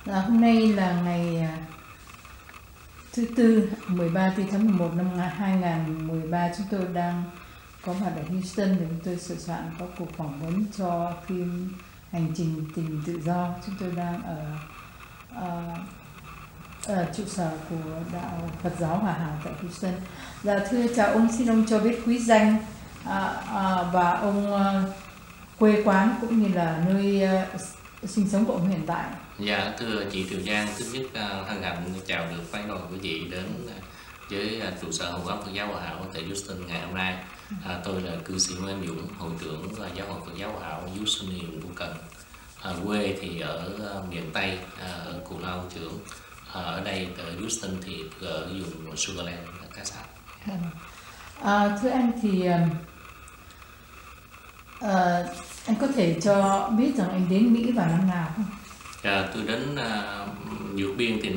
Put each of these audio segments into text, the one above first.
Hôm nay là ngày thứ Tư, 13 tháng 11 năm 2013. Chúng tôi đang có mặt ở Houston để chúng tôi sửa soạn có cuộc phỏng vấn cho phim Hành trình tìm tự do. Chúng tôi đang ở trụ sở của Đạo Phật giáo Hòa Hảo tại Houston. Thưa chào ông, xin ông cho biết quý danh và ông quê quán cũng như là nơi sinh sống của ông hiện tại. Dạ, thưa chị Triều Giang, thứ nhất hân hạnh chào được phái đoàn của chị đến với trụ sở Hội Quán Phật giáo Hòa Hảo tại Houston ngày hôm nay. Tôi là cư sĩ Nguyễn Anh Dũng, hội trưởng và giáo hội Phật giáo Hòa Hảo Houston, huyện Phú Cần. Quê thì ở miền Tây, ở Cù Lao trưởng. Ở đây ở Houston thì ở vùng Sugarland, Cá Sạc. Thưa anh thì anh có thể cho biết rằng anh đến Mỹ vào năm nào không? Tôi đến vượt biên thì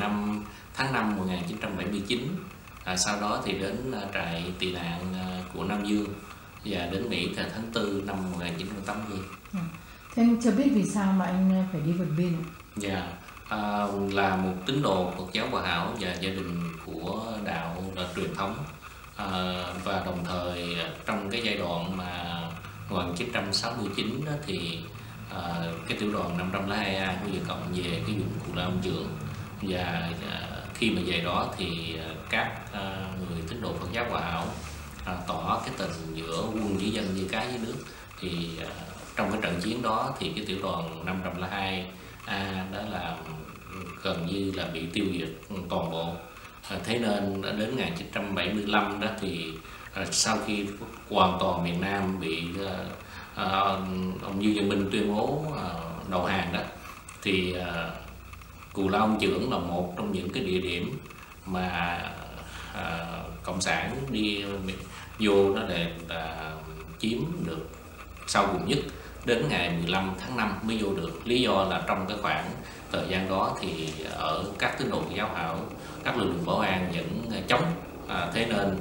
tháng 5 1979. Sau đó thì đến trại tị nạn của Nam Dương và đến Mỹ từ tháng 4 năm 1980. Thế anh cho biết vì sao mà anh phải đi vượt biên ạ? Dạ, là một tín đồ Phật giáo Hòa Hảo và gia đình của đạo truyền thống, và đồng thời trong cái giai đoạn mà 1969 đó thì cái tiểu đoàn 502A của Việt Cộng về cái vùng Cù Lao trưởng, và khi mà về đó thì các người tín đồ Phật giáo Hòa Hảo tỏ cái tình giữa quân với dân như cá với nước. Thì trong cái trận chiến đó thì cái tiểu đoàn 502A đó là gần như là bị tiêu diệt toàn bộ. Thế nên đến 1975 đó thì sau khi hoàn toàn miền Nam bị ông Dương Văn Minh tuyên bố đầu hàng đó, thì Cù Lao trưởng là một trong những cái địa điểm mà cộng sản đi vô đó để chiếm được sau cùng nhất. Đến ngày 15 tháng 5 mới vô được. Lý do là trong cái khoảng thời gian đó thì ở các tín đồ giáo hảo, các lực lượng bảo an vẫn chống, thế nên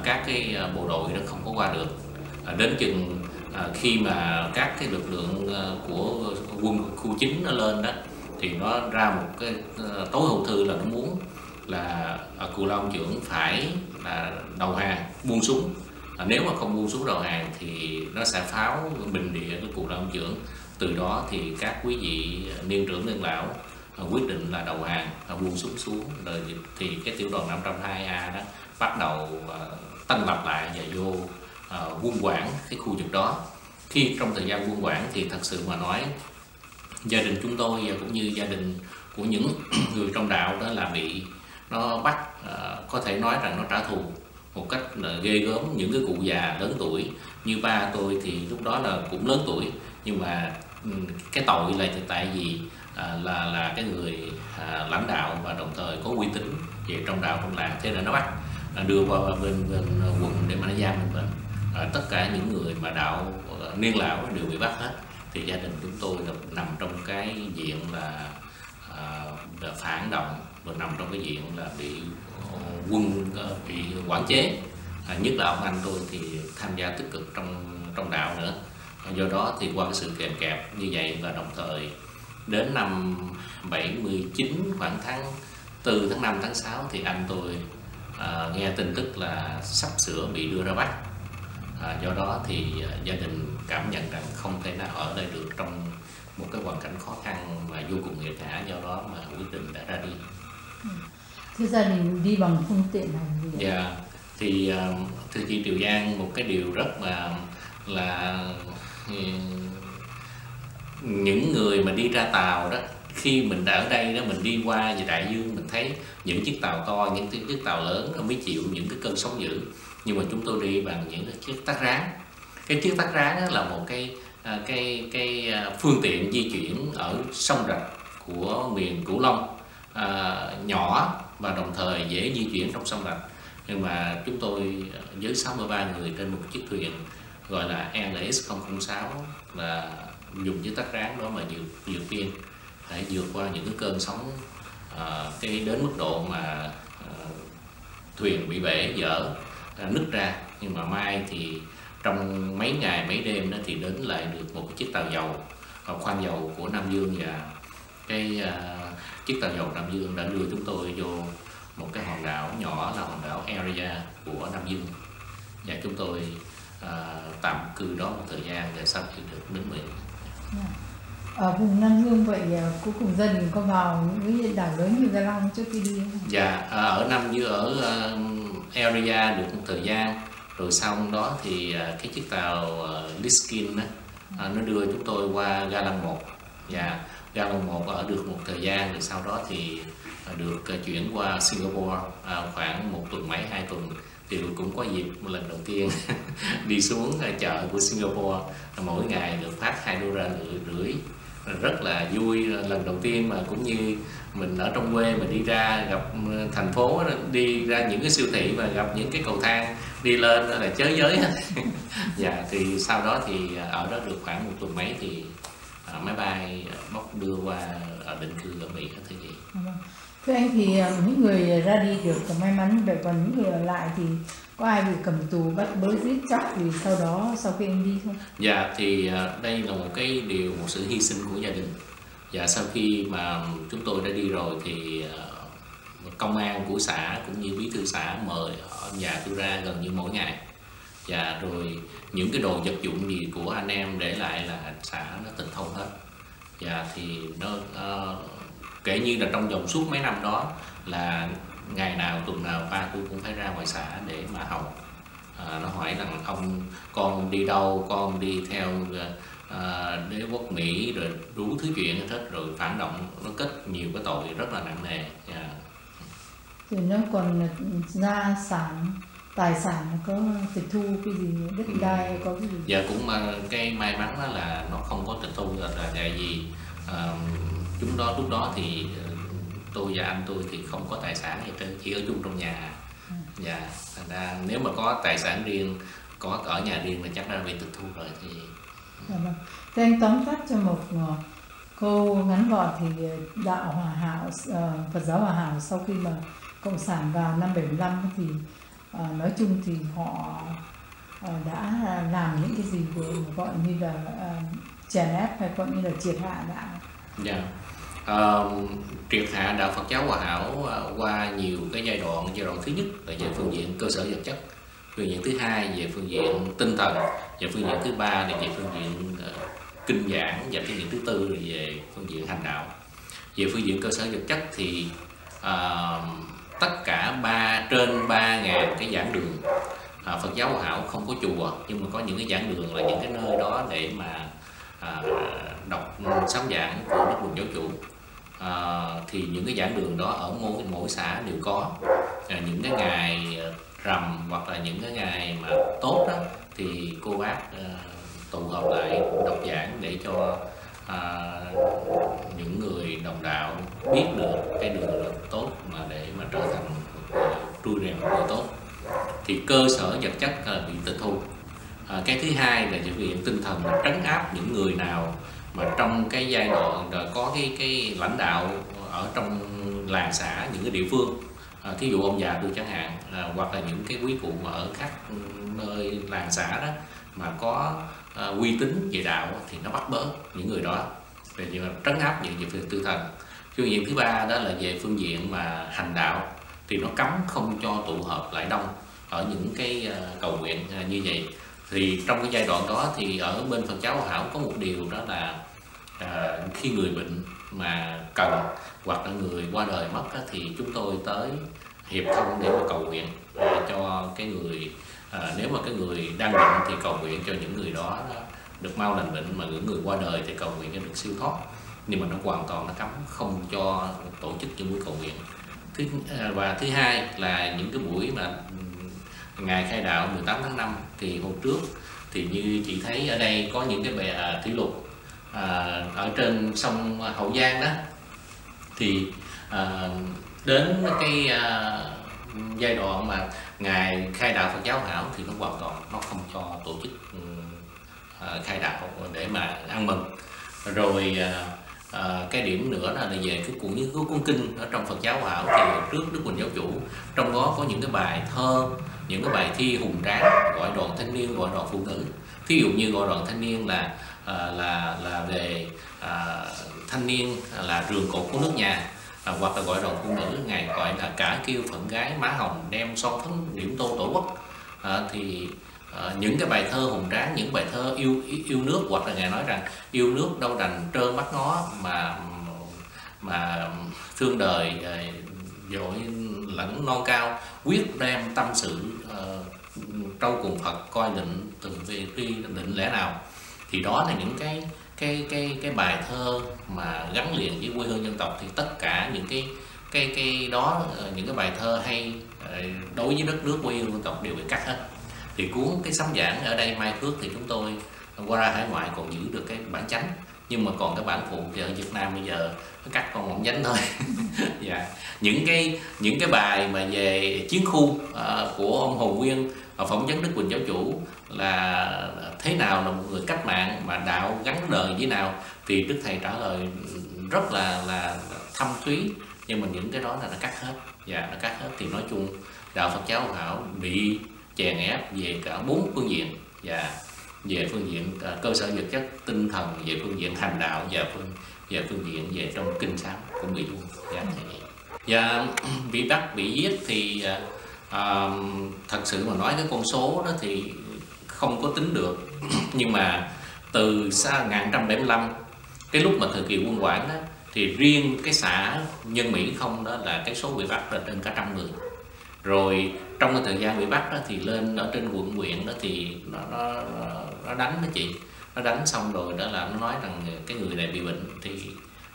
các cái bộ đội nó không có qua được. Đến chừng khi mà các cái lực lượng của quân khu 9 nó lên đó thì nó ra một cái tối hậu thư là nó muốn là Cù Lao trưởng phải đầu hàng, buông súng. Nếu mà không buông súng đầu hàng thì nó sẽ pháo bình địa của Cù Lao trưởng. Từ đó thì các quý vị niên trưởng niên lão quyết định là đầu hàng, buông súng xuống. Rồi thì cái tiểu đoàn 502A đó bắt đầu tân lập lại và vô quân quản cái khu vực đó. Khi trong thời gian quân quản thì thật sự mà nói, gia đình chúng tôi và cũng như gia đình của những người trong đạo đó là bị nó bắt, có thể nói rằng nó trả thù một cách ghê gớm. Những cái cụ già lớn tuổi như ba tôi thì lúc đó là cũng lớn tuổi, nhưng mà cái tội là tại vì là cái người lãnh đạo và đồng thời có uy tín về trong đạo trong làng, thế là nó bắt đưa qua bên quận để mà nó giam mình. Tất cả những người mà đạo niên lão đều bị bắt hết. Thì gia đình chúng tôi là nằm trong cái diện là phản động, và nằm trong cái diện là bị quân bị quản chế. Nhất là ông anh tôi thì tham gia tích cực trong đạo nữa. Do đó thì qua cái sự kèm kẹp như vậy, và đồng thời đến năm 79 khoảng tháng 4, tháng 5, tháng 6 thì anh tôi nghe tin tức là sắp sửa bị đưa ra bắt. Do đó thì gia đình cảm nhận rằng không thể nào ở đây được trong một cái hoàn cảnh khó khăn mà vô cùng nghiệt ngã, do đó mà quyết định đã ra đi. Thế gia đình đi bằng phương tiện nào gì? Dạ, thì thưa chị Triều Giang, một cái điều rất là những người mà đi ra tàu đó, khi mình đã ở đây đó, mình đi qua về đại dương, mình thấy những chiếc tàu to, những chiếc tàu lớn nó mới chịu những cái cơn sóng dữ. Nhưng mà chúng tôi đi bằng những cái chiếc tắc ráng. Cái chiếc tắc ráng đó là một cái phương tiện di chuyển ở sông rạch của miền Cửu Long, nhỏ và đồng thời dễ di chuyển trong sông rạch. Nhưng mà chúng tôi với 63 người trên một chiếc thuyền gọi là LX006 là dùng chiếc tắc ráng đó mà vượt biên, để vượt qua những cái cơn sóng cái đến mức độ mà thuyền bị bể dở, nứt ra. Nhưng mà may thì trong mấy ngày mấy đêm đó thì đến lại được một chiếc tàu dầu, khoang dầu của Nam Dương, và chiếc tàu dầu Nam Dương đã đưa chúng tôi vô một cái hòn đảo nhỏ là hòn đảo Area của Nam Dương, và chúng tôi tạm cư đó một thời gian để sau khi được đến Mỹ. Ở vùng Nam Dương vậy cuối cùng gia đình có vào những cái đảo lớn như Gia Long trước khi đi không? Dạ, ở Nam Dương, ở Area được một thời gian, rồi sau đó thì cái chiếc tàu Liskin nó đưa chúng tôi qua Ga Lăng 1, và Ga Lăng 1 ở được một thời gian, rồi sau đó thì được chuyển qua Singapore khoảng 1 tuần mấy 2 tuần, thì cũng có dịp một lần đầu tiên đi xuống chợ của Singapore, mỗi ngày được phát $2.50, rất là vui. Lần đầu tiên mà cũng như mình ở trong quê mà đi ra gặp thành phố, đi ra những cái siêu thị mà gặp những cái cầu thang đi lên là chới giới. Dạ, thì sau đó thì ở đó được khoảng 1 tuần mấy thì máy bay bốc đưa qua định cư ở Mỹ thế gì. Thưa anh, thì những người ra đi được may mắn, vậy còn những người ở lại thì có ai bị cầm tù bắt bớ giết chóc thì sau khi anh đi không? Dạ, thì đây là một sự hy sinh của gia đình. Và sau khi mà chúng tôi đã đi rồi thì công an của xã cũng như bí thư xã mời ở nhà tôi ra gần như mỗi ngày. Và rồi những cái đồ vật dụng gì của anh em để lại là xã nó tịch thu hết. Và thì nó kể như là trong vòng suốt mấy năm đó là ngày nào tuần nào ba tôi cũng phải ra ngoài xã để mà học. Nó hỏi rằng con đi đâu, con đi theo đế quốc Mỹ rồi đủ thứ chuyện hết, rồi phản động, nó kết nhiều cái tội rất là nặng nề. Thì nó còn gia sản, tài sản có tịch thu cái gì, đất đai có cái gì? Dạ, cũng cái may mắn đó là nó không có tịch thu, là tại vì lúc đó thì tôi và anh tôi thì không có tài sản gì trên, chỉ ở chung trong nhà. Dạ, thành ra nếu mà có tài sản riêng, có ở nhà riêng thì chắc đã bị tịch thu rồi thì. Thế anh tóm tắt cho một câu ngắn gọn thì đạo Hòa Hảo, Phật giáo Hòa Hảo sau khi mà Cộng sản vào năm 75 thì nói chung thì họ đã làm những cái gì để gọi như là chèn ép hay gọi như là triệt hạ đạo? Dạ, triệt hạ đạo Phật giáo Hòa Hảo qua nhiều cái giai đoạn. Giai đoạn thứ nhất là về phương diện cơ sở vật chất, phương diện thứ hai về phương diện tinh thần, và phương diện thứ ba là về phương diện kinh giảng, và phương diện thứ tư là về phương diện hành đạo. Về phương diện cơ sở vật chất thì tất cả trên 3.000 cái giảng đường. Phật giáo Hòa Hảo không có chùa, nhưng mà có những cái giảng đường là những cái nơi đó để mà đọc sám giảng của Đức Phật giáo chủ. Thì những cái giảng đường đó ở mỗi xã đều có. Những cái ngày rằm hoặc là những cái ngày mà tốt đó thì cô bác tụ họp lại đọc giảng để cho những người đồng đạo biết được cái đường tốt mà để mà trở thành trui rèn một người tốt. Thì cơ sở vật chất bị tịch thu. Cái thứ hai là về phương diện tinh thần, là trấn áp những người nào mà trong cái giai đoạn có cái lãnh đạo ở trong làng xã, những cái địa phương, thí dụ ông già tôi chẳng hạn, hoặc là những cái quý cụ mà ở các nơi làng xã đó mà có uy tín về đạo thì nó bắt bớ những người đó, về trấn áp những về phương tư thần. Phương diện thứ ba đó là về phương diện mà hành đạo, thì nó cấm không cho tụ họp lại đông ở những cái cầu nguyện như vậy. Thì trong cái giai đoạn đó thì ở bên Phật giáo Hòa Hảo có một điều đó là khi người bệnh mà cần hoặc là người qua đời mất thì chúng tôi tới hiệp thông để mà cầu nguyện cho cái người, nếu mà cái người đang bệnh thì cầu nguyện cho những người đó được mau lành bệnh, mà những người qua đời thì cầu nguyện cho được siêu thoát. Nhưng mà nó hoàn toàn nó cấm không cho tổ chức những buổi cầu nguyện. Và thứ hai là những cái buổi mà ngày khai đạo 18 tháng 5 thì hôm trước thì như chị thấy ở đây có những cái bè thủy lục ở trên sông Hậu Giang đó, thì đến cái giai đoạn mà ngày khai đạo Phật giáo Hòa Hảo thì nó hoàn toàn nó không cho tổ chức khai đạo để mà ăn mừng. Rồi cái điểm nữa là về cái cuốn kinh ở trong Phật giáo Hòa Hảo thì trước Đức Huỳnh giáo chủ, trong đó có những cái bài thơ, những cái bài thi hùng tráng gọi đoàn thanh niên, gọi đoàn phụ nữ. Thí dụ như gọi đoàn thanh niên là về thanh niên là rường cột của nước nhà, hoặc là gọi đoàn phụ nữ, ngày gọi là cả kêu phận gái má hồng đem son phấn điểm tô tổ quốc. Thì những cái bài thơ hùng tráng, những bài thơ yêu nước, hoặc là ngài nói rằng yêu nước đâu đành trơ mắt ngó, mà thương đời dội lẫn non cao, quyết đem tâm sự trâu cùng Phật, coi định từng vi định lẽ nào. Thì đó là những cái bài thơ mà gắn liền với quê hương dân tộc. Thì tất cả những cái đó, những cái bài thơ hay đối với đất nước quê hương dân tộc đều bị cắt hết. Thì cuốn cái sấm giảng ở đây Mai Phước thì chúng tôi qua ra hải ngoại còn giữ được cái bản chánh, nhưng mà còn cái bản phụ thì ở Việt Nam bây giờ nó cắt còn mỏng nhánh thôi. Dạ. Những cái bài mà về chiến khu của ông Hồ Nguyên phỏng vấn Đức Quỳnh Giáo Chủ là thế nào là một người cách mạng mà đạo gắn đời với nào, thì Đức Thầy trả lời rất là thâm thúy, nhưng mà những cái đó là nó cắt hết. Dạ, nó cắt hết. Thì nói chung đạo Phật giáo Hòa Hảo bị chèn ép về cả 4 phương diện. Và về phương diện cơ sở vật chất, tinh thần, về phương diện hành đạo, và phương diện về trong kinh sám cũng bị luôn. Và bị bắt, bị giết thì thật sự mà nói cái con số đó thì không có tính được. Nhưng mà từ xa 1975, cái lúc mà thời kỳ quân Quảng đó, thì riêng cái xã Nhân Mỹ không đó là cái số bị bắt là trên cả 100 người. Rồi trong cái thời gian bị bắt đó, thì lên ở trên quận huyện đó thì nó đánh đó chị, nó đánh xong rồi đó là nó nói rằng cái người này bị bệnh, thì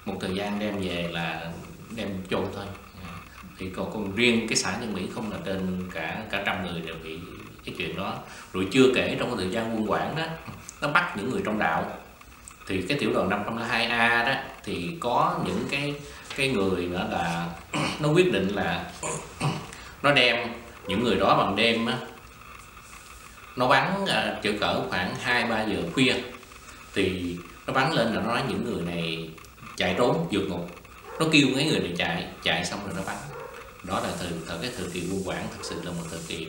một thời gian đem về là đem chôn thôi. Thì còn riêng cái xã Nhân Mỹ không là trên cả 100 người đều bị cái chuyện đó. Rồi chưa kể trong cái thời gian quân Quảng đó, nó bắt những người trong đạo. Thì cái tiểu đoàn 502A đó thì có những cái người nữa là nó quyết định là nó đem những người đó bằng đêm á, nó bắn chở cỡ khoảng 2-3 giờ khuya. Thì nó bắn lên là nó nói những người này chạy trốn vượt ngục. Nó kêu mấy người này chạy xong rồi nó bắn. Đó là cái thời kỳ quân Quảng thật sự là một thời kỳ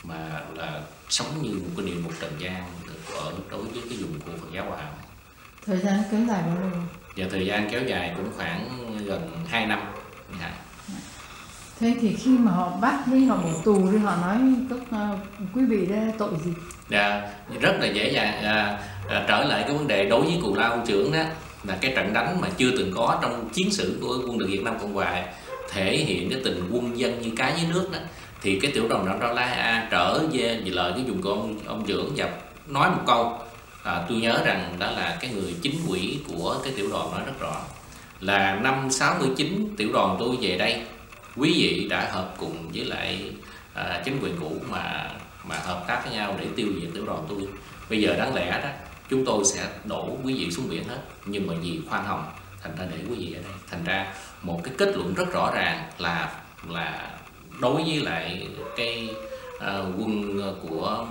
mà là sống như một cái địa ngục trần gian ở đối với cái vùng của Phật giáo Hòa Hảo. Thời gian kéo dài bao lâu? Và thời gian kéo dài cũng khoảng gần 2 năm. Thế thì khi mà họ bắt đi, họ bỏ tù thì họ nói các quý vị đây tội gì? Rất là dễ dàng trở lại cái vấn đề đối với Cù Lao ông trưởng đó, là cái trận đánh mà chưa từng có trong chiến sử của quân đội Việt Nam Cộng Hòa, thể hiện cái tình quân dân như cá với nước đó. Thì cái tiểu đoàn 502A trở về lời cái dùng của ông trưởng và nói một câu, tôi nhớ rằng đó là cái người chính ủy của cái tiểu đoàn nói rất rõ là năm 69 tiểu đoàn tôi về đây, quý vị đã hợp cùng với lại chính quyền cũ mà hợp tác với nhau để tiêu diệt tiểu đoàn tôi. Bây giờ đáng lẽ đó chúng tôi sẽ đổ quý vị xuống biển hết, nhưng mà vì khoan hồng thành ra để quý vị ở đây. Thành ra một cái kết luận rất rõ ràng là đối với lại cái quân của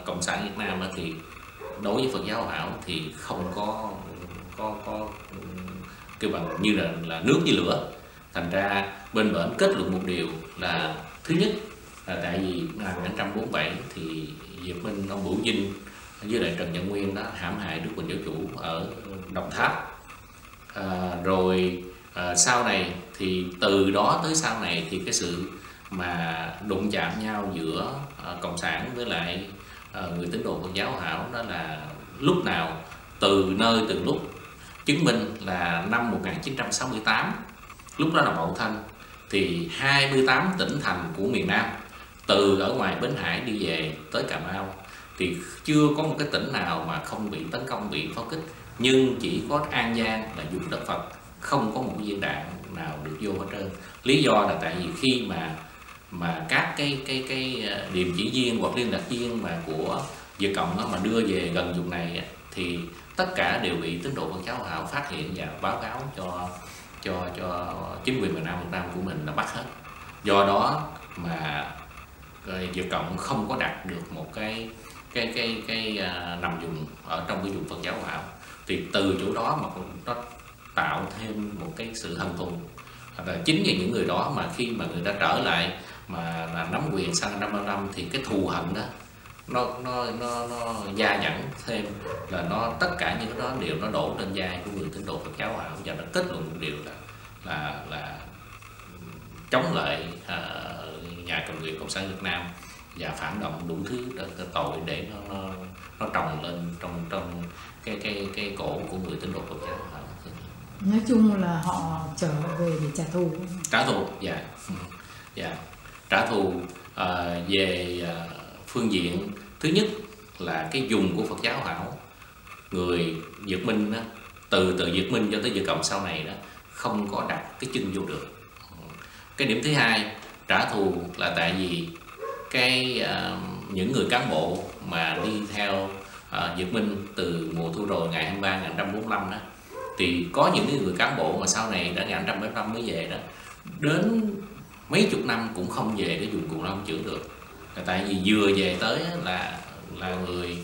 Cộng sản Việt Nam thì đối với Phật giáo Hòa Hảo thì không có kêu bằng như là nước với lửa. Thành ra bên bển kết luận một điều là thứ nhất là tại vì năm 1947 thì Việt Minh, ông Bửu Vinh với lại Trần Văn Nguyên đó hãm hại Đức Quỳnh Giáo Chủ ở Đồng Tháp. Rồi sau này thì từ đó tới sau này thì cái sự mà đụng chạm nhau giữa Cộng sản với lại người tín đồ Phật giáo Hòa Hảo đó là lúc nào từ nơi từng lúc. Chứng minh là năm 1968, lúc đó là Mậu Thân, thì 28 tỉnh thành của miền Nam từ ở ngoài Bến Hải đi về tới Cà Mau thì chưa có một cái tỉnh nào mà không bị tấn công, bị pháo kích. Nhưng chỉ có An Giang là vùng đất Phật, không có một viên đạn nào được vô hết trơn. Lý do là tại vì khi mà các cái điềm chỉ viên hoặc liên lạc viên mà của Việt Cộng mà đưa về gần vùng này thì tất cả đều bị tín đồ Phật giáo Hòa Hảo phát hiện và báo cáo cho chính quyền miền Nam Việt Nam của mình là bắt hết. Do đó mà Việt Cộng không có đạt được một cái nằm vùng ở trong cái vùng Phật giáo Hòa Hảo. Thì từ chỗ đó mà nó tạo thêm một cái sự hận thù. Và chính vì những người đó mà khi mà người ta trở lại mà là nắm quyền sau 55 thì cái thù hận đó nó gia dẫn thêm là tất cả những cái đó đều nó đổ lên vai của người tín đồ Phật giáo Hòa Hảo. Và nó kết luận một điều là là chống lại nhà cầm quyền cộng sản Việt Nam và phản động đủ thứ tội để nó trồng lên trong cái cổ của người tín đồ Phật giáo. Nói chung là họ trở về để trả thù. Trả thù, dạ, trả thù về phương diện thứ nhất là cái dùng của Phật giáo Hảo. Người Việt Minh đó, từ Việt Minh cho tới Việt Cộng sau này đó, không có đặt cái chân vô được. Cái điểm thứ hai trả thù là tại vì những người cán bộ mà đi theo Việt Minh từ mùa thu rồi ngày 23 ngày 145 đó, thì có những người cán bộ mà sau này đã ngày 175 mới về đó, đến mấy chục năm cũng không về cái vùng Cù Long chữa được. Tại vì vừa về tới là người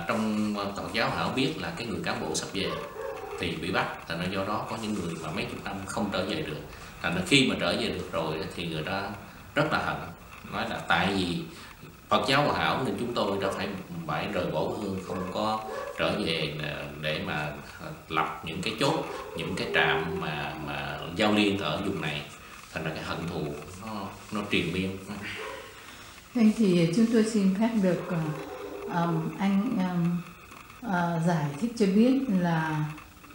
trong Phật giáo Hảo biết là cái người cán bộ sắp về thì bị bắt, thành ra do đó có những người mà mấy chục năm không trở về được. Thành ra khi mà trở về được rồi thì người ta rất là hận, nói là tại vì Phật giáo Hòa Hảo nên chúng tôi đã phải rời bỏ hương, không có trở về để mà lập những cái chốt, những cái trạm mà giao liên ở vùng này. Thành ra cái hận thù nó triền miên. Anh thì chúng tôi xin phép được anh giải thích cho biết là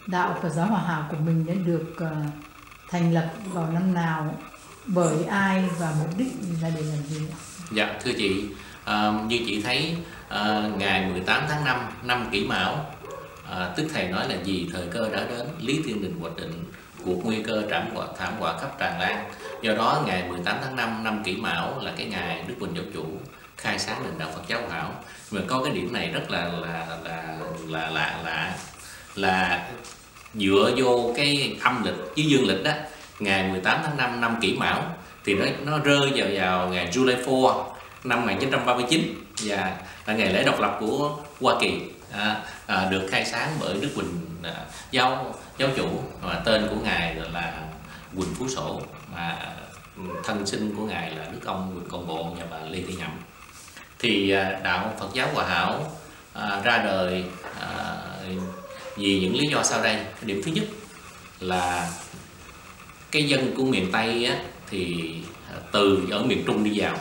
đạo Phật giáo Hòa Hảo của mình đã được thành lập vào năm nào, bởi ai và mục đích là để làm gì? Dạ thưa chị, như chị thấy ngày 18 tháng 5 năm Kỷ Mão, tức thầy nói là vì thời cơ đã đến, Lý Thiên Đình hoạch định cuộc nguy cơ thảm họa khắp Tràng Lan. Do đó ngày 18 tháng 5 năm Kỷ Mão là cái ngày Đức Huỳnh Giáo Chủ khai sáng nền đạo Phật giáo Hòa Hảo. Mà có cái điểm này rất là dựa vô cái âm lịch với dương lịch đó, ngày 18 tháng 5 năm Kỷ Mão thì nó rơi vào ngày July 4 năm 1939 và là ngày lễ độc lập của Hoa Kỳ, được khai sáng bởi Đức Huỳnh giáo chủ, mà tên của ngài là Huỳnh Phú Sổ, mà thân sinh của ngài là Đức ông Huỳnh Công Bộ và bà Lê Thị Nhậm. Thì đạo Phật giáo Hòa Hảo ra đời vì những lý do sau đây. Điểm thứ nhất là cái dân của miền Tây á, thì từ ở miền Trung đi vào.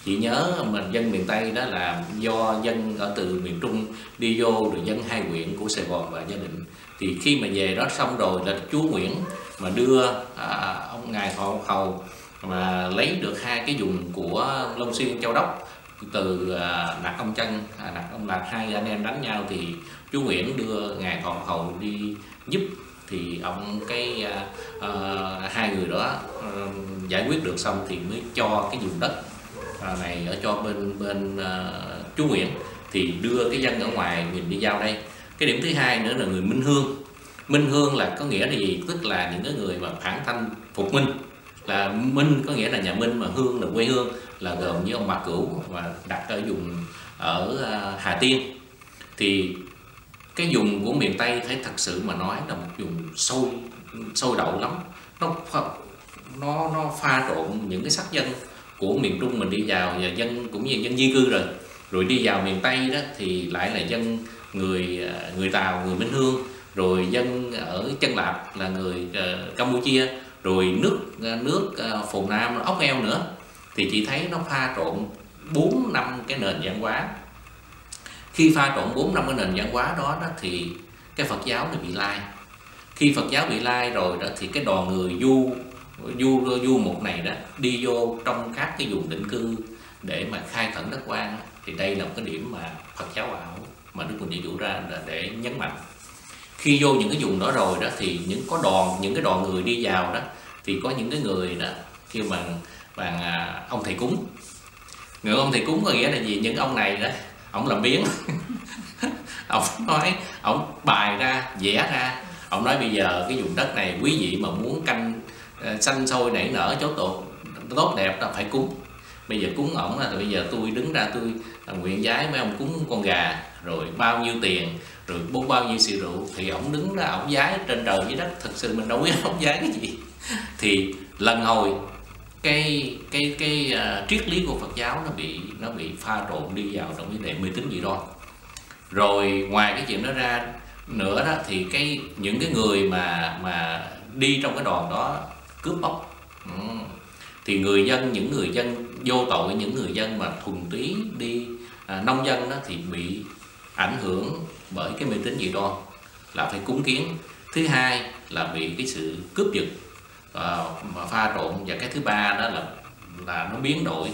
Chị nhớ mình dân miền Tây đó là do dân ở từ miền Trung đi vô rồi dân hai huyện của Sài Gòn và Gia Định. Thì khi mà về đó xong rồi là chúa Nguyễn mà đưa ông ngài Họ Hầu mà lấy được hai cái vùng của Long Xuyên Châu Đốc từ Nặc Ông Chân, Nặc Ông Lạc, hai anh em đánh nhau thì chúa Nguyễn đưa ngài Họ Hầu đi giúp, thì ông hai người đó giải quyết được xong thì mới cho cái vùng đất này ở cho bên chúa Nguyễn, thì đưa cái dân ở ngoài mình đi giao đây. Cái điểm thứ hai nữa là người Minh Hương. Minh Hương là có nghĩa là gì? Tức là những cái người mà phản thanh phục Minh, là Minh có nghĩa là nhà Minh, mà Hương là quê hương, là gồm như ông Mạc Cửu và đặt ở vùng ở Hà Tiên. Thì cái vùng của miền Tây thấy thật sự mà nói là một vùng sôi đậu lắm, nó pha trộn những cái sắc dân của miền Trung mình đi vào, và dân cũng như dân di cư rồi đi vào miền Tây đó thì lại là dân người Tàu, người Minh Hương, rồi dân ở Chân Lạp là người Campuchia, rồi nước Phù Nam, Ốc Eo nữa. Thì chị thấy nó pha trộn 4 năm cái nền văn hóa. Khi pha trộn 4 năm cái nền văn hóa đó thì cái Phật giáo nó bị lai. Khi Phật giáo bị lai rồi đó thì cái đoàn người du mục này đó đi vô trong các cái vùng định cư để mà khai khẩn đất quan. Thì đây là một cái điểm mà Phật giáo Hảo mà Đức Huỳnh Giáo Chủ ra là để nhấn mạnh. Khi vô những cái vùng đó rồi đó thì những cái đoàn người đi vào đó thì có những cái người đó kêu bằng ông thầy cúng. Người ông thầy cúng có nghĩa là gì? Những ông này đó ông làm biếng ông nói, ông bài ra, vẽ ra, ông nói bây giờ cái vùng đất này quý vị mà muốn canh xanh sôi nảy nở chỗ tốt đẹp là phải cúng. Bây giờ cúng ổng là bây giờ tôi đứng ra tôi nguyện vái mấy ông cúng con gà, rồi bao nhiêu tiền, rồi bao nhiêu xì rượu, thì ổng đứng ra ổng vái trên trời dưới đất. Thật sự mình đâu biết ổng vái cái gì. Thì lần hồi cái triết lý của Phật giáo nó bị pha trộn đi vào trong vấn đề mê tín dị đoan. Rồi ngoài cái chuyện đó ra nữa đó thì những cái người mà đi trong cái đoàn đó cướp bóc. Thì những người dân vô tội, những người dân mà thuần túy đi nông dân đó thì bị ảnh hưởng bởi cái mê tín dị đoan là phải cúng kiến. Thứ hai là bị cái sự cướp giật mà pha trộn, và cái thứ ba đó là nó biến đổi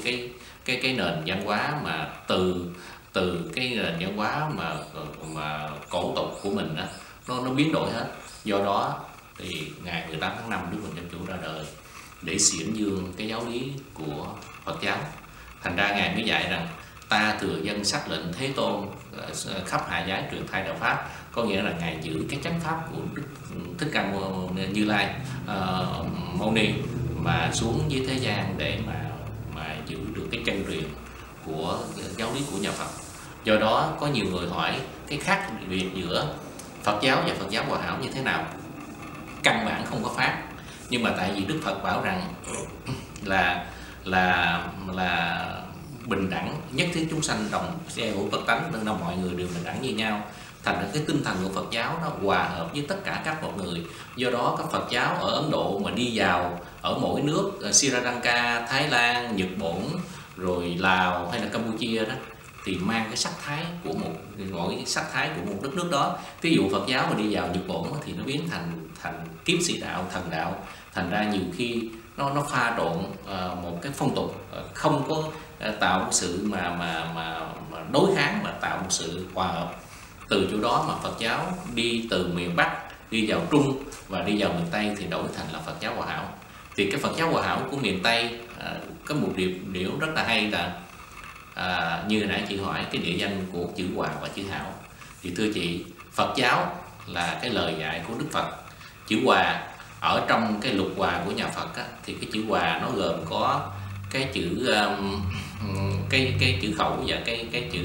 cái nền văn hóa mà từ cái nền văn hóa mà cổ tục của mình đó, nó biến đổi hết. Do đó thì ngày 18 tháng 5 Đức Phật Chân Chủ ra đời để xiển dương cái giáo lý của Phật giáo. Thành ra Ngài mới dạy rằng ta thừa dân sắc lệnh Thế Tôn khắp hạ giới truyền thay đạo pháp, có nghĩa là Ngài giữ cái chánh pháp của Đức Thích Ca Như Lai Mâu Ni mà xuống dưới thế gian để mà giữ được cái chân truyền của giáo lý của nhà Phật. Do đó có nhiều người hỏi cái khác biệt giữa Phật giáo và Phật giáo Hòa Hảo như thế nào. Căn bản không có khác, nhưng mà tại vì Đức Phật bảo rằng là bình đẳng, nhất thiết chúng sanh đồng gieo hữu Phật tánh, nên là mọi người đều bình đẳng như nhau. Thành ra cái tinh thần của Phật giáo nó hòa hợp với tất cả các mọi người. Do đó các Phật giáo ở Ấn Độ mà đi vào ở mỗi nước Sri Lanka, Thái Lan, Nhật Bản, rồi Lào hay là Campuchia đó, thì mang cái sắc thái của mỗi sắc thái của một đất nước đó. Ví dụ Phật giáo mà đi vào Nhật Bản thì nó biến thành kiếm sĩ đạo, thần đạo. Thành ra nhiều khi nó pha trộn một cái phong tục, không có tạo một sự mà đối kháng, mà tạo một sự hòa hợp. Từ chỗ đó mà Phật giáo đi từ miền Bắc đi vào Trung và đi vào miền Tây thì đổi thành là Phật giáo Hòa Hảo. Thì cái Phật giáo Hòa Hảo của miền Tây có một điều rất là hay là như hồi nãy chị hỏi cái địa danh của chữ Hòa và chữ Hảo. Thì thưa chị, Phật giáo là cái lời dạy của Đức Phật. Chữ Hòa ở trong cái lục hòa của nhà Phật á, thì cái chữ Hòa nó gồm có cái chữ cái chữ khẩu và cái chữ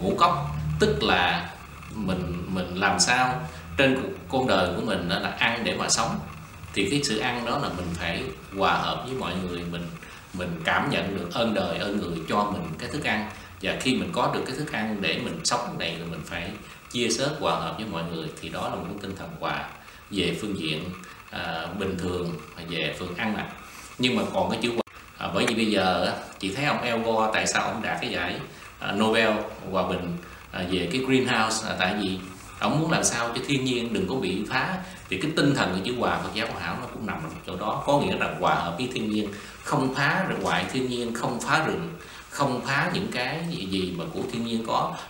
ngũ cốc, tức là mình làm sao trên con đời của mình đó là ăn để mà sống. Thì cái sự ăn đó là mình phải hòa hợp với mọi người, mình cảm nhận được ơn đời ơn người cho mình cái thức ăn, và khi mình có được cái thức ăn để mình sống này thì mình phải chia sớt hòa hợp với mọi người. Thì đó là một cái tinh thần hòa về phương diện bình thường, về phương ăn mặc. Nhưng mà còn cái chữ hòa, bởi vì bây giờ chị thấy ông Al Gore tại sao ông đạt cái giải Nobel hòa bình về cái greenhouse, tại vì ông muốn làm sao cho thiên nhiên đừng có bị phá. Thì cái tinh thần của chữ Hòa Phật giáo Hòa Hảo nó cũng nằm ở chỗ đó, có nghĩa là hòa hợp với thiên nhiên, không phá hoại thiên nhiên, không phá rừng, không phá những cái gì mà của thiên nhiên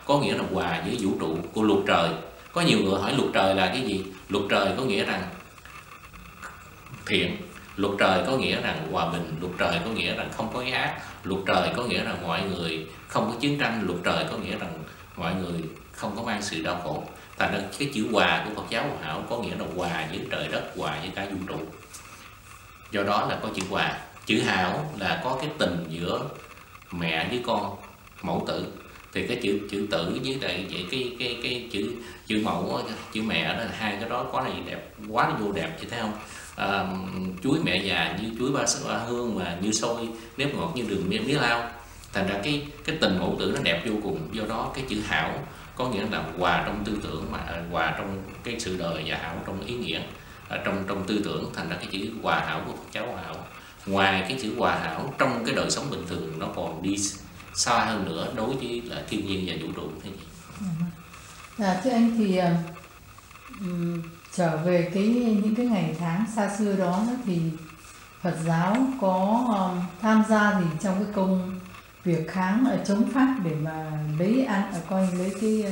có nghĩa là hòa với vũ trụ của luật trời. Có nhiều người hỏi luật trời là cái gì? Luật trời có nghĩa rằng thiện, luật trời có nghĩa rằng hòa bình, luật trời có nghĩa rằng không có cái ác, luật trời có nghĩa rằng mọi người không có chiến tranh, luật trời có nghĩa rằng mọi người không có mang sự đau khổ. Thành ra cái chữ Hòa của Phật giáo Hòa Hảo có nghĩa là hòa với trời đất, hòa với cả vũ trụ. Do đó là có chữ Hòa. Chữ Hảo là có cái tình giữa mẹ với con, mẫu tử. Thì cái chữ tử với lại cái chữ mẫu, chữ mẹ đó, hai cái đó có này đẹp quá, nó vô đẹp, chị thấy không? Chuối mẹ già như chuối ba hương, mà như xôi nếp ngọt như đường mía lau. Thành ra cái tình mẫu tử nó đẹp vô cùng. Do đó cái chữ Hảo có nghĩa là hòa trong tư tưởng, mà hòa trong cái sự đời, và hảo trong ý nghĩa, trong tư tưởng. Thành ra cái chữ Hòa Hảo của Phật giáo Hòa Hảo, ngoài cái chữ Hòa Hảo trong cái đời sống bình thường, nó còn đi xa hơn nữa đối với là thiên nhiên và vũ trụ. Thưa anh, thì trở về những cái ngày tháng xa xưa đó thì Phật giáo có tham gia gì trong cái công việc kháng chống Pháp để mà lấy cái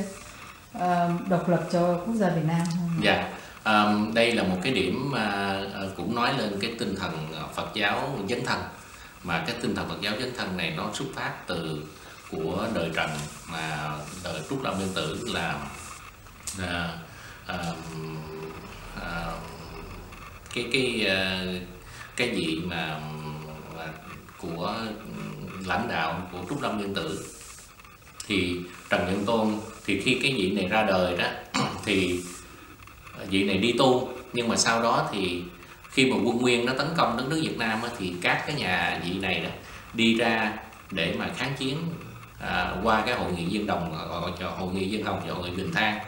độc lập cho quốc gia Việt Nam không? Dạ, đây là một cái điểm mà cũng nói lên cái tinh thần Phật giáo dấn thân. Mà cái tinh thần Phật giáo dấn thân này nó xuất phát của đời Trần, mà đời Trúc Lâm Nguyên Tử là cái gì mà của lãnh đạo của Trúc Lâm Nguyên Tử. Thì Trần Nhân Tôn thì khi cái vị này ra đời đó thì vị này đi tu, nhưng mà sau đó thì khi mà quân Nguyên nó tấn công đất nước Việt Nam thì các cái nhà vị này đó đi ra để mà kháng chiến qua cái hội nghị Dân Đồng, hội nghị Dân Hồng và hội nghị Bình Thang.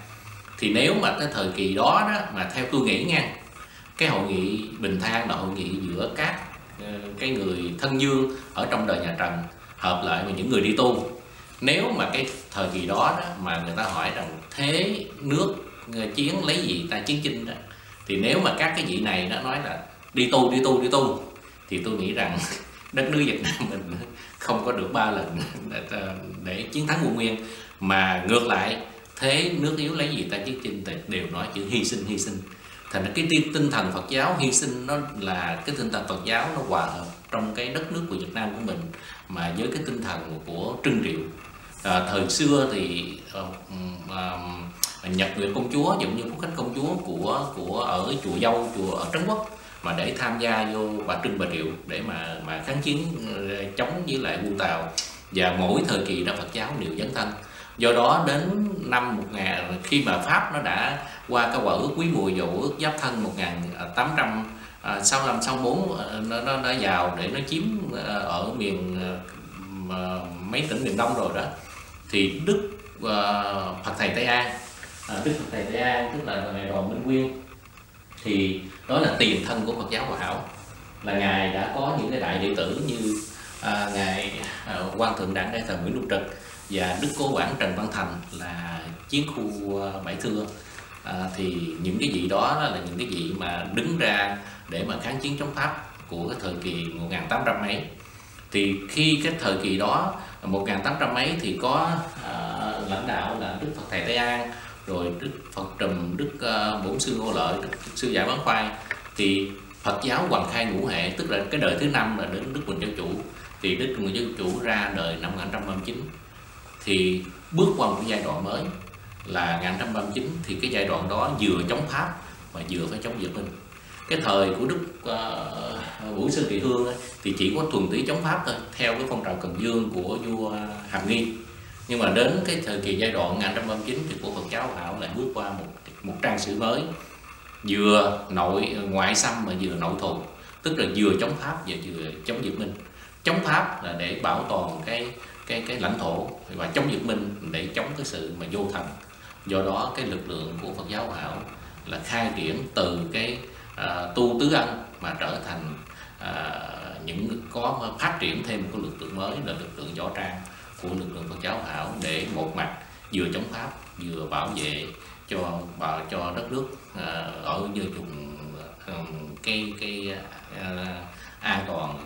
Thì nếu mà cái thời kỳ đó mà theo tôi nghĩ nha, cái hội nghị Bình Thang là hội nghị giữa các cái người thân dương ở trong đời nhà Trần hợp lại với những người đi tu. Nếu mà cái thời kỳ đó mà người ta hỏi rằng thế nước chiến lấy gì ta chiến chinh đó, thì nếu mà các cái vị này nó nói là đi tu, thì tôi nghĩ rằng đất nước Việt Nam mình không có được 3 lần để chiến thắng Quân Nguyên, mà ngược lại thế nước yếu lấy gì ta chiến chinh, đều nói chữ hy sinh. Thành ra cái tinh thần Phật giáo hy sinh nó là cái tinh thần Phật giáo nó hòa hợp trong cái đất nước của Việt Nam của mình mà với cái tinh thần của Trưng Triệu. Thời xưa thì Nhật Nguyệt công chúa giống như Phúc Khánh công chúa của ở chùa Dâu, chùa ở Trấn Quốc, mà để tham gia vô Bà Trưng Bà Triệu để mà kháng chiến chống với lại quân Tàu, và mỗi thời kỳ đó Phật giáo đều dấn thân. Do đó đến năm 1000, khi mà Pháp nó đã qua cái hòa ước Quý Mùi và ước Giáp Thân 1865-64, nó đã vào để nó chiếm ở miền mấy tỉnh miền Đông rồi đó, thì Đức Phật Thầy Tây An, Đức Phật Thầy Tây An tức là Ngài Đoàn Minh Nguyên, thì đó là tiền thân của Phật giáo Hòa Hảo, là Ngài đã có những cái đại đệ tử như Ngài Quan Thượng Đản Đại Thần Nguyễn Đức Trực và Đức Cố Quản Trần Văn Thành là chiến khu Bảy Thưa. Thì những cái vị đó là những cái vị mà đứng ra để mà kháng chiến chống Pháp của cái thời kỳ 1800 mấy. Thì khi cái thời kỳ đó 1800 mấy thì có lãnh đạo là Đức Phật Thầy Tây An, rồi Đức Phật Trùm, Đức Bổn Sư Ngô Lợi, Đức Sư Giải Bán Khoai. Thì Phật giáo Hoàng Khai Ngũ Hệ, tức là cái đời thứ 5 là đến Đức Quỳnh Giáo Chủ. Thì Đức Quỳnh Giáo Chủ ra đời năm 1939, thì bước qua một cái giai đoạn mới là 1939, thì cái giai đoạn đó vừa chống Pháp mà vừa phải chống Việt Minh. Cái thời của Đức Vũ Sư Kỳ Hương ấy, thì chỉ có thuần túy chống Pháp thôi, theo cái phong trào Cần Dương của vua Hàm Nghi. Nhưng mà đến cái thời kỳ giai đoạn 1939 thì của Phật giáo Hảo lại bước qua một trang sử mới, vừa ngoại xâm mà vừa nội thù, tức là vừa chống Pháp và vừa chống Việt Minh. Chống Pháp là để bảo toàn cái lãnh thổ, và chống Việt Minh để chống cái sự mà vô thần. Do đó cái lực lượng của Phật giáo Hảo là khai triển từ cái tu tứ ân mà trở thành có phát triển thêm một cái lực lượng mới là lực lượng võ trang của lực lượng Phật giáo Hảo, để một mặt vừa chống Pháp vừa bảo vệ cho đất nước ở vùng cái an toàn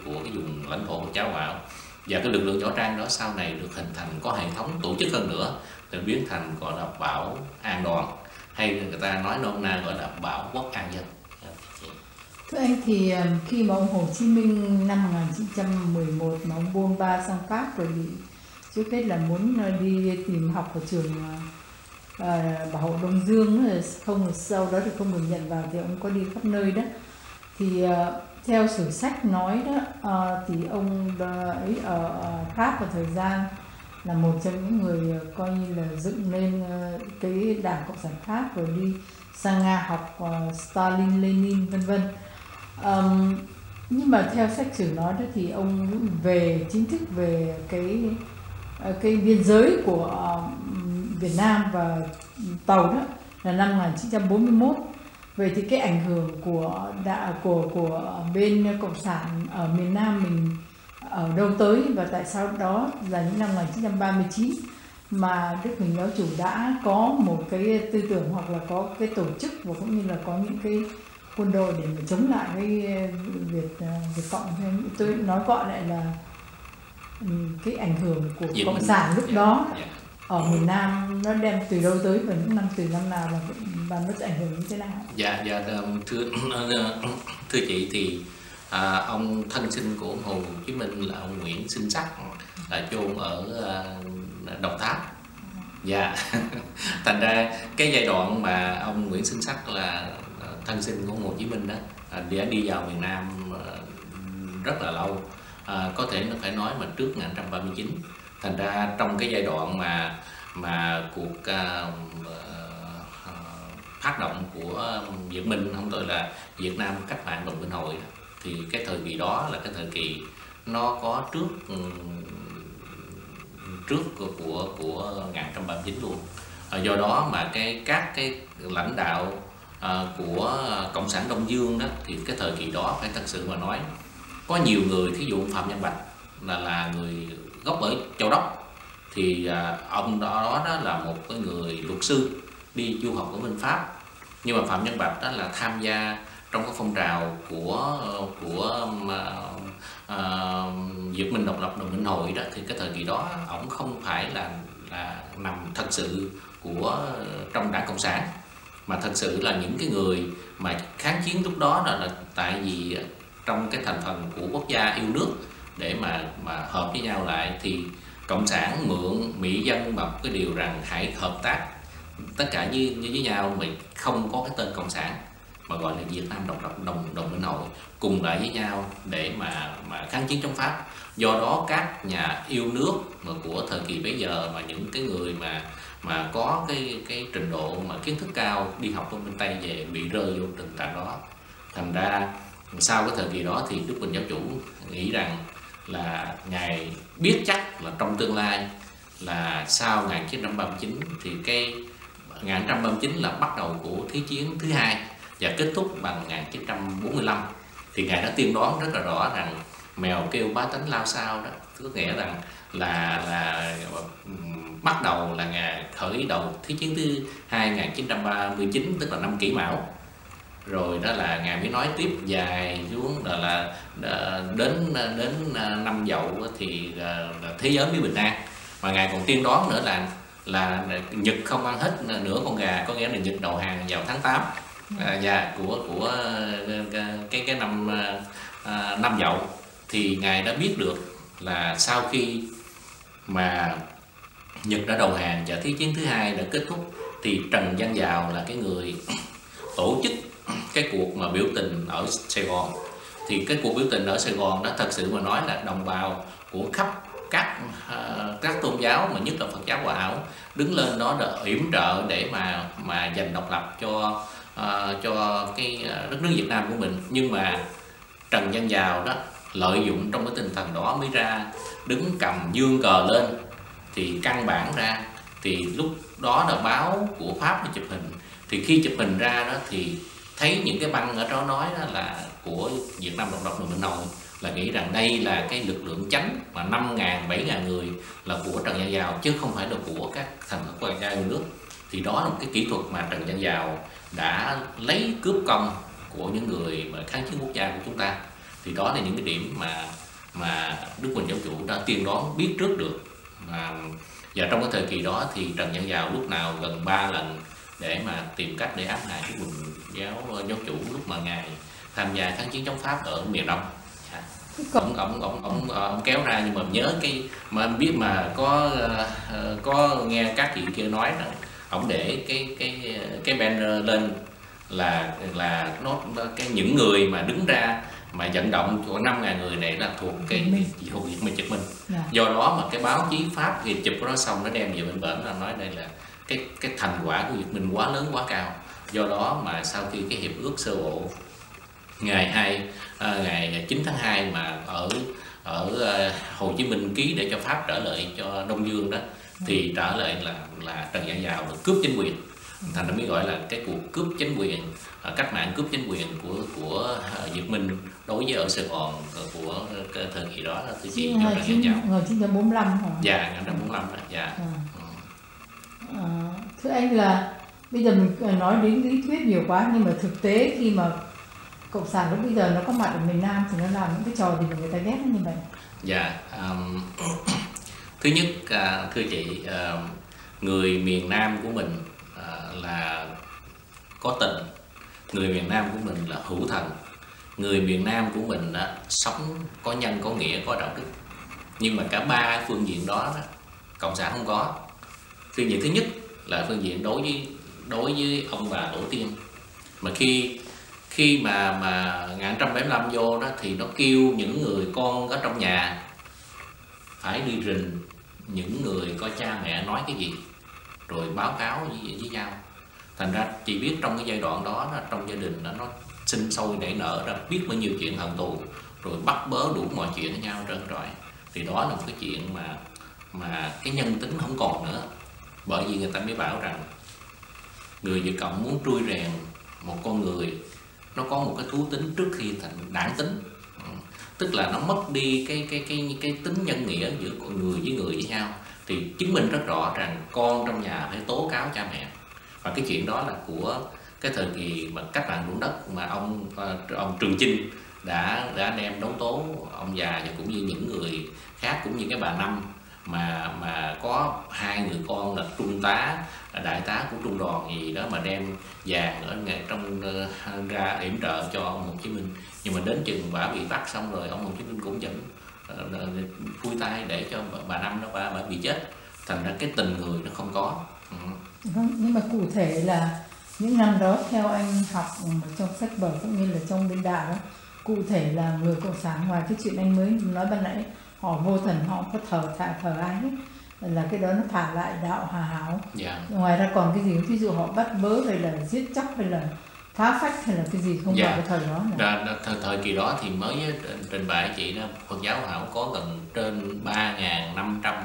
của cái vùng lãnh thổ Phật giáo Hảo. Và cái lực lượng võ trang đó sau này được hình thành có hệ thống tổ chức hơn nữa, thì biến thành gọi là Bảo An Đoàn, hay người ta nói nôm na gọi là Bảo Quốc An Dân. Thưa anh, thì khi mà ông Hồ Chí Minh năm 1911 mà ông bôn ba sang Pháp rồi, bị trước hết là muốn đi tìm học ở trường Bảo hộ Đông Dương, không, sau đó thì không được nhận vào, thì ông có đi khắp nơi đó. Thì theo sử sách nói đó, thì ông ấy ở Pháp vào thời gian là một trong những người coi như là dựng lên cái Đảng Cộng sản Pháp, rồi đi sang Nga học Stalin, Lenin vân vân. Nhưng mà theo sách sử nói đó thì ông chính thức về cái biên giới của Việt Nam và Tàu đó là năm 1941. Vậy thì cái ảnh hưởng của bên Cộng sản ở miền Nam mình ở đâu tới, và tại sao đó là những năm 1939 mà Đức Huỳnh Giáo Chủ đã có một cái tư tưởng hoặc là có cái tổ chức và cũng như là có những cái quân đội để mà chống lại cái Việt Cộng. Tôi nói gọi lại là cái ảnh hưởng của Cộng sản lúc đó ở miền Nam nó đem từ đâu tới và những năm từ năm nào, và nó sẽ ảnh hưởng như thế nào? Dạ thưa chị, thì ông thân sinh của ông Hồ Chí Minh là ông Nguyễn Sinh Sắc, là chôn ở Đồng Tháp. Dạ. Thành ra cái giai đoạn mà ông Nguyễn Sinh Sắc là thân sinh của Hồ Chí Minh đó đã đi vào miền Nam rất là lâu, có thể nó phải nói mà trước 1939. Thành ra trong cái giai đoạn mà cuộc phát động của Việt Minh, không tôi là Việt Nam cách mạng Đồng Minh Hội, thì cái thời kỳ đó là cái thời kỳ nó có trước của 1939 luôn. Do đó mà các cái lãnh đạo của Cộng sản Đông Dương đó, thì cái thời kỳ đó phải thật sự mà nói có nhiều người, thí dụ Phạm Văn Bạch là người gốc ở Châu Đốc, thì ông đó là một cái người luật sư đi du học ở bên Pháp, nhưng mà Phạm Văn Bạch đó là tham gia trong cái phong trào của Việt Minh độc lập Đồng Minh Hội đó, thì cái thời kỳ đó ổng không phải là nằm thật sự của trong Đảng Cộng sản, mà thật sự là những cái người mà kháng chiến lúc đó là tại vì trong cái thành phần của quốc gia yêu nước để mà hợp với nhau lại, thì Cộng sản mượn Mỹ dân bằng cái điều rằng hãy hợp tác tất cả như với nhau, mà không có cái tên Cộng sản mà gọi là Việt Nam độc lập đồng minh hội, cùng lại với nhau để mà kháng chiến chống Pháp. Do đó các nhà yêu nước mà của thời kỳ bấy giờ, mà những cái người mà có cái trình độ mà kiến thức cao đi học ở bên Tây về bị rơi vô tình trạng đó. Thành ra sau cái thời kỳ đó thì Đức Bình Giáo Chủ nghĩ rằng là Ngài biết chắc là trong tương lai là sau 1939 thì cái 1939 là bắt đầu của Thế chiến thứ hai và kết thúc bằng 1945, thì Ngài đã tiên đoán rất là rõ rằng mèo kêu bá tánh lao sao đó, có nghĩa rằng là bắt đầu là Ngài khởi đầu Thế chiến thứ hai 1939, tức là năm Kỷ Mão, rồi đó là Ngài mới nói tiếp dài xuống là đến năm Dậu thì là thế giới mới bình an. Mà Ngài còn tiên đoán nữa là Nhật không ăn hết nửa con gà, có nghĩa là Nhật đầu hàng vào tháng 8 của cái năm Dậu. Thì Ngài đã biết được là sau khi mà Nhật đã đầu hàng và Thế chiến thứ hai đã kết thúc, thì Trần Văn Dào là cái người tổ chức cái cuộc mà biểu tình ở Sài Gòn. Thì cái cuộc biểu tình ở Sài Gòn đó thật sự mà nói là đồng bào của khắp các tôn giáo, mà nhất là Phật giáo Hòa Hảo đứng lên đó để yểm trợ để mà giành độc lập cho cái đất nước Việt Nam của mình. Nhưng mà Trần Văn Dào đó lợi dụng trong cái tinh thần đó mới ra đứng cầm dương cờ lên. Thì căn bản ra thì lúc đó là báo của Pháp chụp hình, thì khi chụp hình ra đó thì thấy những cái băng ở đó nói đó là của Việt Nam độc lập Đồng Minh Hội, là nghĩ rằng đây là cái lực lượng chánh mà 5.000, 7.000 người là của Trần Văn Dào chứ không phải là của các thành phần quốc gia yêu nước. Thì đó là một cái kỹ thuật mà Trần Văn Dào đã lấy cướp công của những người mà kháng chiến quốc gia của chúng ta. Thì đó là những cái điểm mà Đức Quỳnh Giáo Chủ đã tiên đoán biết trước được. Và trong cái thời kỳ đó thì Trần Văn Dào lúc nào gần 3 lần để mà tìm cách để ám hại Đức Quỳnh Giáo Chủ lúc mà Ngài tham gia kháng chiến chống Pháp ở miền Đông. Ông kéo ra, nhưng mà nhớ cái mà em biết mà có nghe các chị kia nói rằng ông để cái banner lên là nó những người mà đứng ra mà vận động của 5.000 người này là thuộc cái Hồ Việt Minh Trực Minh. Do đó mà cái báo chí Pháp thì chụp nó xong nó đem về bên bển là nói đây là cái thành quả của Việt Minh quá lớn quá cao. Do đó mà sau khi cái hiệp ước sơ bộ ngày 9 tháng 2 mà ở Hồ Chí Minh ký để cho Pháp trở lại cho Đông Dương đó, thì trở lại là Trần Văn Dào được cướp chính quyền. Thành ra mới gọi là cái cuộc cướp chính quyền, cách mạng cướp chính quyền của Việt Minh đối với ở Sài Gòn của cái thời kỳ đó là tôi chỉ cho Trần Văn Dào. 1945 hả? Dạ, 1945 đó. Dạ. Thưa anh, là bây giờ mình nói đến lý thuyết nhiều quá, nhưng mà thực tế khi mà Cộng sản lúc bây giờ nó có mặt ở miền Nam thì nó làm những cái trò gì mà người ta ghét như vậy? Dạ, thứ nhất thưa chị, người miền Nam của mình là có tình, người miền Nam của mình là hữu thần, người miền Nam của mình sống có nhân có nghĩa có đạo đức. Nhưng mà cả ba phương diện đó Cộng sản không có. Phương diện thứ nhất là phương diện đối với ông bà tổ tiên, mà khi mà 1975 vô đó thì nó kêu những người con ở trong nhà phải đi rình những người có cha mẹ nói cái gì rồi báo cáo với nhau. Thành ra chị biết trong cái giai đoạn đó trong gia đình nó sinh sôi nảy nở ra biết bao nhiêu chuyện hận thù, rồi bắt bớ đủ mọi chuyện với nhau trơn trọi. Thì đó là một cái chuyện mà cái nhân tính không còn nữa. Bởi vì người ta mới bảo rằng người Việt Cộng muốn trui rèn một con người, nó có một cái thú tính trước khi thành đảng tính. Tức là nó mất đi cái tính nhân nghĩa giữa người với nhau. Thì chứng minh rất rõ rằng con trong nhà phải tố cáo cha mẹ. Và cái chuyện đó là của cái thời kỳ mà cách mạng ruộng đất, mà ông Trường Chinh đã đem đấu tố ông già và cũng như những người khác, cũng như cái bà Năm mà có 2 người con là trung tá, đại tá của trung đoàn gì đó, mà đem vàng ở trong ra yểm trợ cho ông Hồ Chí Minh. Nhưng mà đến chừng bả bị bắt xong rồi, ông Hồ Chí Minh cũng vẫn phui tay để cho bà Năm đó bà bị chết. Thành ra cái tình người nó không có. Nhưng mà cụ thể là những năm đó theo anh học trong sách vở cũng như là trong biên đạo đó, cụ thể là người cộng sản, ngoài cái chuyện anh mới nói ban nãy, họ vô thần, họ có thờ ai hết, là cái đó nó thả lại đạo Hòa Hảo. Ngoài ra còn cái gì, ví dụ họ bắt bớ hay là giết chóc hay là phá phách hay là cái gì không vào cái thời đó nữa. Thời kỳ đó thì mới trình bày chị đó, Phật giáo Hòa Hảo có gần trên 3.500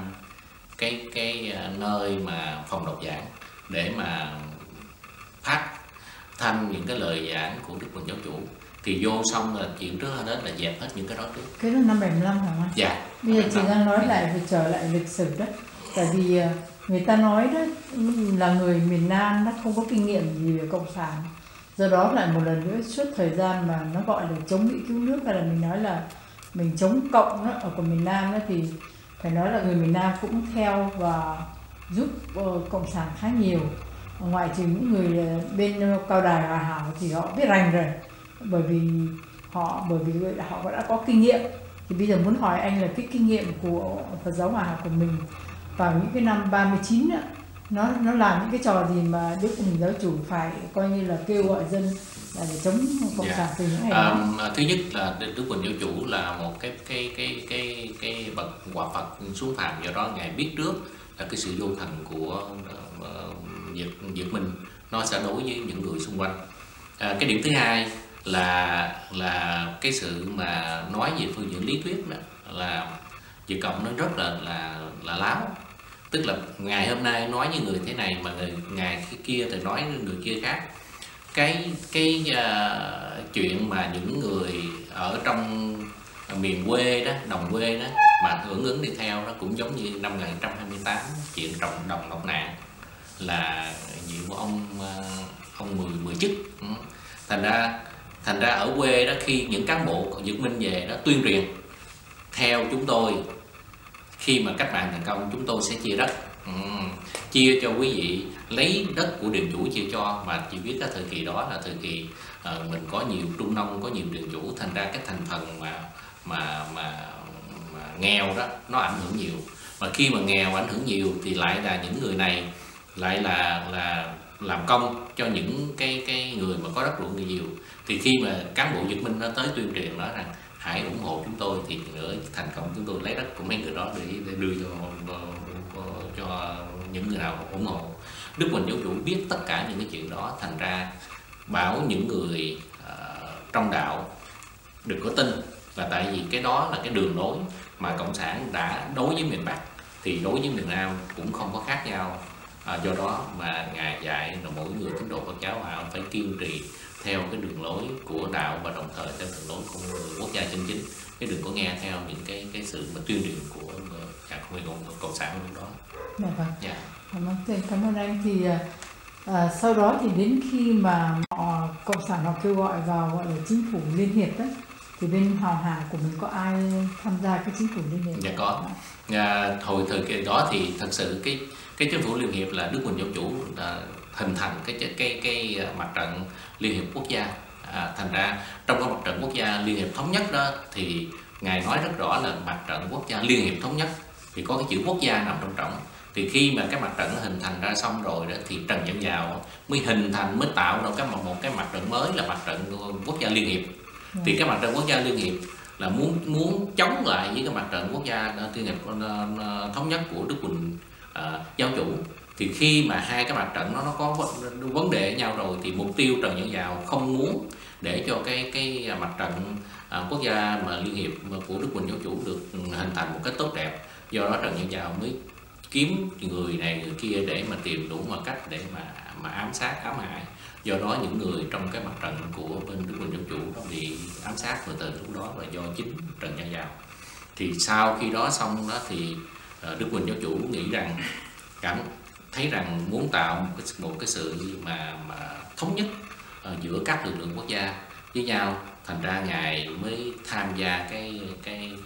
cái nơi mà phòng độc giảng để mà phát thanh những cái lời giảng của Đức Huỳnh Giáo Chủ. Thì vô xong là chuyện trước hết là dẹp hết những cái đó trước. Cái đó năm 75 hả anh? Dạ. Bây giờ chị đang nói lại về trở lại lịch sử đó. Tại vì người ta nói đó là người miền Nam nó không có kinh nghiệm gì về cộng sản. Do đó lại một lần nữa suốt thời gian mà nó gọi là chống Mỹ cứu nước, hay là mình nói là mình chống cộng đó, ở miền Nam đó, thì phải nói là người miền Nam cũng theo và giúp cộng sản khá nhiều. Ngoại trừ những người bên cao đài Hòa Hảo thì họ biết rành rồi, bởi vì họ đã có kinh nghiệm. Thì bây giờ muốn hỏi anh là cái kinh nghiệm của Phật giáo Hòa Hảo của mình vào những cái năm 39 đó, nó làm những cái trò gì mà Đức Huỳnh Giáo Chủ phải coi như là kêu gọi dân là để chống cộng sản từ những ngày đó? Thứ nhất là Đức Huỳnh Giáo Chủ là một cái bậc quả Phật xuống phàm, do đó ngài biết trước là cái sự vô thần của Việt Minh nó sẽ đối với những người xung quanh. Cái điểm thứ hai là cái sự mà nói về phương diện lý thuyết đó, là Việt Cộng nó rất là láo. Tức là ngày hôm nay nói với người thế này mà ngày kia thì nói với người kia khác. Cái chuyện mà những người ở trong miền quê đó, đồng quê đó mà hưởng ứng đi theo đó, cũng giống như năm 1928 chuyện trồng đồng lộc nạn là gì của ông Mười Chức. Thành ra ở quê đó, khi những cán bộ Việt Minh về đó tuyên truyền theo chúng tôi, khi mà cách mạng thành công chúng tôi sẽ chia đất, chia cho quý vị, lấy đất của điền chủ chia cho. Mà chỉ biết cái thời kỳ đó là thời kỳ mình có nhiều trung nông, có nhiều điền chủ, thành ra cái thành phần mà nghèo đó nó ảnh hưởng nhiều. Mà khi mà nghèo ảnh hưởng nhiều thì lại là những người này lại là làm công cho những cái người mà có đất ruộng nhiều. Thì khi mà cán bộ Việt Minh nó tới tuyên truyền nói rằng hãy ủng hộ chúng tôi, thì nữa thành công chúng tôi lấy đất của mấy người đó để đưa cho những người nào ủng hộ. Đức Huỳnh Giáo Chủ biết tất cả những cái chuyện đó, thành ra bảo những người trong đạo đừng có tin, là tại vì cái đó là cái đường lối mà cộng sản đã đối với miền Bắc thì đối với miền Nam cũng không có khác nhau. Do đó mà ngài dạy là mỗi người tín đồ Phật giáo Hòa Hảo phải kiên trì theo cái đường lối của đạo và đồng thời theo đường lối của người quốc gia chân chính, chứ đừng có nghe theo những cái sự mà tuyên truyền của các người cộng sản lúc đó. Dạ vâng. Dạ. Cảm ơn anh. Thì sau đó thì đến khi mà cộng sản họ kêu gọi vào gọi là chính phủ liên hiệp đó, thì bên Hòa Hảo của mình có ai tham gia cái chính phủ liên hiệp? Dạ có. Hồi thời kỳ đó thì thật sự cái chính phủ liên hiệp là Đức Huỳnh Giáo Chủ hình thành cái mặt trận liên hiệp quốc gia. Thành ra trong cái mặt trận quốc gia liên hiệp thống nhất đó thì ngài nói rất rõ là mặt trận quốc gia liên hiệp thống nhất, thì có cái chữ quốc gia nằm trong trọng. Thì khi mà cái mặt trận nó hình thành ra xong rồi đó, thì Trần Văn Dào mới tạo ra một cái mặt trận mới là mặt trận quốc gia liên hiệp. Thì cái mặt trận quốc gia liên hiệp là muốn chống lại với cái mặt trận quốc gia liên hiệp thống nhất của Đức Huỳnh Giáo Chủ. Thì khi mà hai cái mặt trận nó có vấn đề với nhau rồi, thì mục tiêu Trần Văn Dào không muốn để cho cái mặt trận quốc gia mà liên hiệp của Đức Huỳnh Giáo Chủ được hình thành một cách tốt đẹp. Do đó Trần Văn Dào mới kiếm người này người kia để mà tìm đủ mọi cách để mà ám sát ám hại. Do đó những người trong cái mặt trận của bên Đức Quỳnh Giáo Chủ nó bị ám sát từ lúc đó là do chính Trần Văn Dào. Thì sau khi đó xong đó thì Đức Quỳnh Giáo Chủ nghĩ rằng thấy rằng muốn tạo một cái sự mà thống nhất giữa các lực lượng quốc gia với nhau, thành ra ngài mới tham gia cái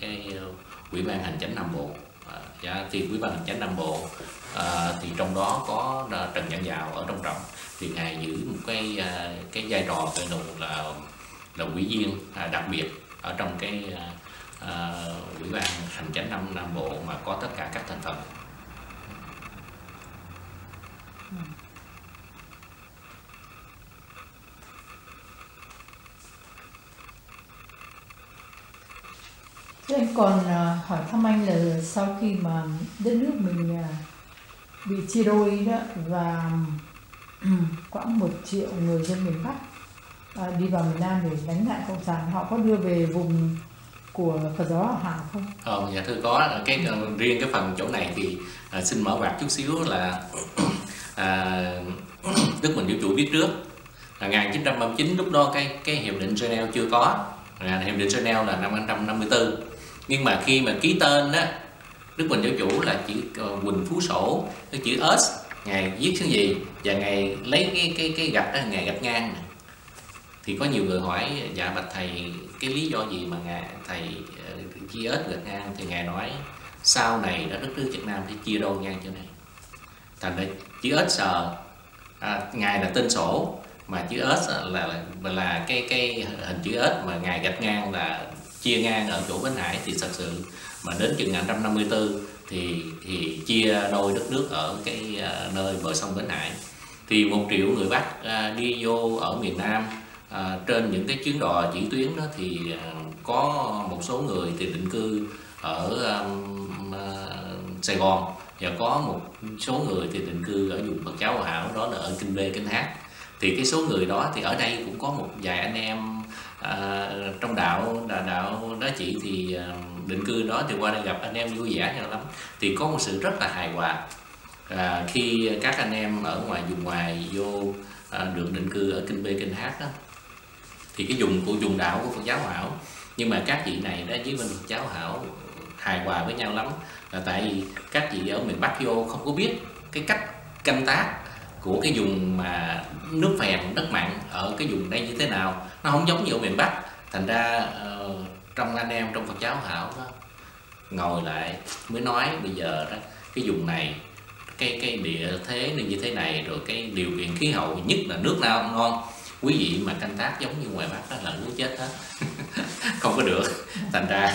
Ủy ban Hành chánh Nam Bộ. Thì Ủy ban Hành chánh Nam Bộ thì trong đó có Trần Văn Dào ở trong trọng, thì ngài giữ một cái vai trò tên là ủy viên đặc biệt ở trong cái Ủy ban Hành chánh Nam Bộ mà có tất cả các thành phần. Thế em còn hỏi thăm anh là sau khi mà đất nước mình bị chia đôi đó và khoảng 1 triệu người dân miền Bắc đi vào miền Nam để đánh lại cộng sản, họ có đưa về vùng của Phật giáo Hòa Hảo không? Dạ thưa có. Riêng cái phần chỗ này thì xin mở quạt chút xíu là Đức Quỳnh Giáo Chủ biết trước là 1939, lúc đó cái hiệp định Geneva chưa có. Hiệp định Geneva là năm 1954, nhưng mà khi mà ký tên đó, Đức Quỳnh Giáo Chủ là chữ Quỳnh Phú Sổ, cái chữ S ngài viết cái gì và ngài lấy cái gạch đó ngài gạch ngang này. Thì có nhiều người hỏi dạ bạch thầy cái lý do gì mà thầy chia S gạch ngang, thì ngài nói sau này đó đất nước Việt Nam phải chia đôi ngang chỗ này, thành ra chữ S ngài là tên sổ mà chữ S là cái hình chữ S mà ngài gạch ngang là chia ngang ở chỗ Bến Hải. Thì thật sự mà đến chừng 1954 thì chia đôi đất nước ở cái nơi bờ sông Bến Hải. Thì 1 triệu người Bắc đi vô ở miền Nam trên những cái chuyến đò chỉ tuyến đó, thì có một số người thì định cư ở Sài Gòn, và có một số người thì định cư ở vùng Phật giáo Hòa Hảo, đó là ở Kinh B, Kinh H. Thì cái số người đó thì ở đây cũng có một vài anh em trong đạo đó chị, thì định cư đó thì qua đây gặp anh em vui vẻ nhau lắm. Thì có một sự rất là hài hòa khi các anh em ở vùng ngoài vô được định cư ở Kinh B, Kinh H đó, thì cái vùng đạo của Phật giáo Hòa Hảo. Nhưng mà các vị này đó với bên Phật giáo Hòa Hảo hài hòa với nhau lắm, là tại vì các vị ở miền Bắc vô không có biết cái cách canh tác của cái vùng mà nước phèn đất mặn ở cái vùng đây như thế nào, nó không giống như ở miền Bắc. Thành ra trong anh em trong Phật giáo Hòa Hảo đó ngồi lại mới nói bây giờ đó cái vùng này cái địa thế như thế này, rồi cái điều kiện khí hậu, nhất là nước nào ngon, quý vị mà canh tác giống như ngoài Bắc đó là lúa chết hết không có được. Thành ra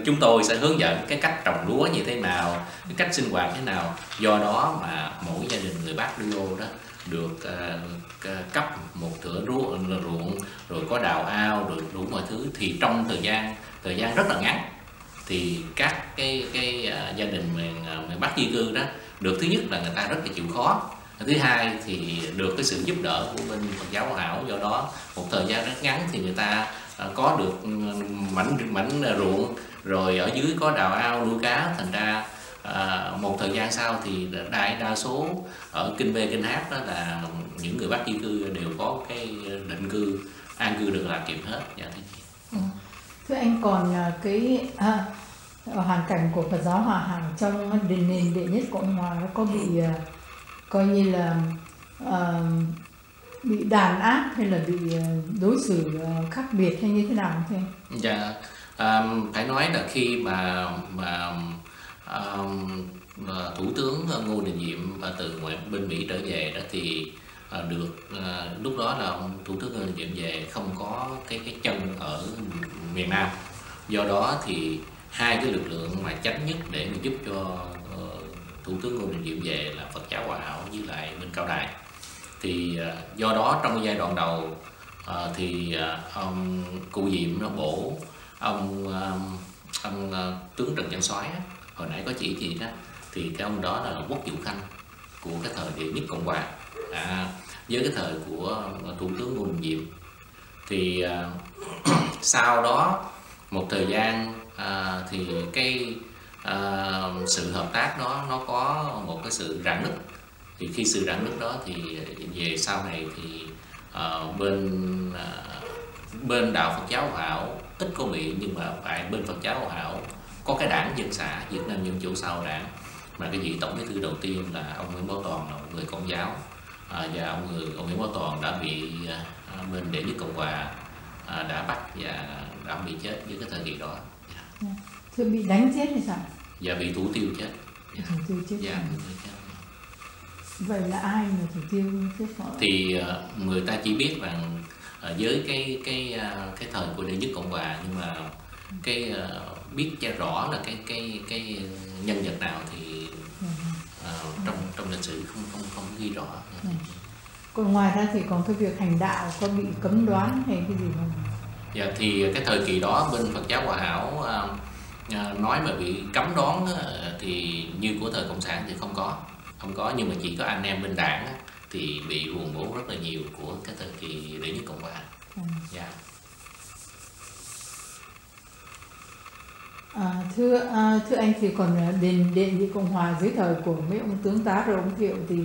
chúng tôi sẽ hướng dẫn cái cách trồng lúa như thế nào, cái cách sinh hoạt thế nào. Do đó mà mỗi gia đình người Bắc đi vô đó được cấp một thửa ruộng, rồi có đào ao, rồi đủ mọi thứ. Thì trong thời gian rất là ngắn thì các cái gia đình miền Bắc di cư đó được, thứ nhất là người ta rất là chịu khó, thứ hai thì được cái sự giúp đỡ của bên Phật giáo Hòa Hảo. Do đó một thời gian rất ngắn thì người ta có được mảnh ruộng, rồi ở dưới có đào ao nuôi cá. Thành ra một thời gian sau thì đa số ở Kinh B, Kinh H đó là những người Bắc di cư đều có cái định cư an cư được làm kịp hết. Dạ thưa chị. Thưa anh, còn cái hoàn cảnh của Phật giáo Hòa Hảo trong nền đệ nhất Cộng Hòa nó có bị coi như là bị đàn áp hay là bị đối xử khác biệt hay như thế nào không thưa? Dạ, phải nói là khi mà Thủ tướng Ngô Đình Diệm từ bên Mỹ trở về đó thì lúc đó là Thủ tướng Ngô Đình Diệm về không có cái chân ở miền Nam. Do đó thì hai cái lực lượng mà chánh nhất để mà giúp cho Thủ tướng Ngô Đình Diệm về là Phật giáo Hòa Hảo với lại bên Cao Đài. Thì do đó trong giai đoạn đầu thì ông cụ Diệm nó bổ ông tướng Trần Văn Soái hồi nãy có chỉ gì đó, thì cái ông đó là Quốc Vụ Khanh của cái thời đệ nhất Cộng Hòa với cái thời của Thủ tướng Ngô Đình Diệm. Thì sau đó một thời gian thì cái sự hợp tác đó nó có một cái sự rạn nứt. Thì khi sự rạn nứt đó thì về sau này thì bên đạo Phật giáo Hòa Hảo ít có bị, nhưng mà phải bên Phật giáo Hòa Hảo có cái đảng Dân Xã Việt Nam Dân Chủ Xã Hội Đảng, mà cái vị tổng bí thư đầu tiên là ông Nguyễn Bảo Toàn, là một người Công giáo, và ông Nguyễn Bảo Toàn đã bị bên Đệ nhất Cộng hòa đã bắt và đã bị chết với cái thời kỳ đó. Thưa, bị đánh chết hay sao? Dạ, bị thủ tiêu chết. Thủ tiêu chết. Dạ, thủ tiêu chết. Vậy là ai là thủ tiêu chết họ? Thì người ta chỉ biết rằng với cái thời của Đệ nhất Cộng hòa, nhưng mà cái biết cho rõ là cái nhân vật nào thì trong lịch sử không ghi rõ. Còn ngoài ra thì còn cái việc hành đạo có bị cấm đoán hay cái gì không? Dạ, thì cái thời kỳ đó bên Phật giáo Hòa Hảo nói mà bị cấm đoán thì như của thời Cộng sản thì không có, nhưng mà chỉ có anh em bên đảng thì bị buồn bố rất là nhiều của cái thời kỳ Đệ nhất Cộng hòa. Dạ. Thưa anh, thì còn Đệ nhị Cộng hòa dưới thời của mấy ông tướng tá rồi ông Thiệu thì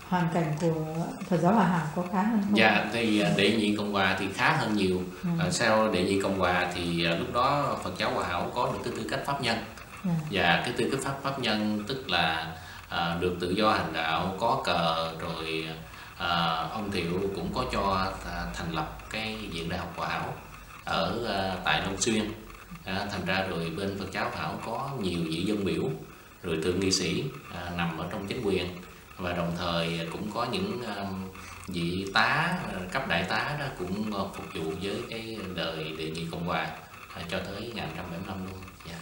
hoàn cảnh của Phật giáo Hòa Hảo có khá hơn không? Dạ, thì Đệ nhị Cộng hòa thì khá hơn nhiều. Sau Đệ nhị Cộng hòa thì lúc đó Phật giáo Hòa Hảo có được cái tư cách pháp nhân. Và cái tư cách pháp nhân tức là được tự do hành đạo, có cờ, rồi ông Thiệu cũng có cho thành lập cái viện Đại học Hòa Hảo ở tại Long Xuyên. Thành ra rồi bên Phật giáo Hòa Hảo có nhiều vị dân biểu, rồi thượng nghị sĩ nằm ở trong chính quyền, và đồng thời cũng có những vị tá, cấp đại tá đó cũng phục vụ với cái đời Đệ nhị Cộng hòa cho tới 1975 luôn. Yeah.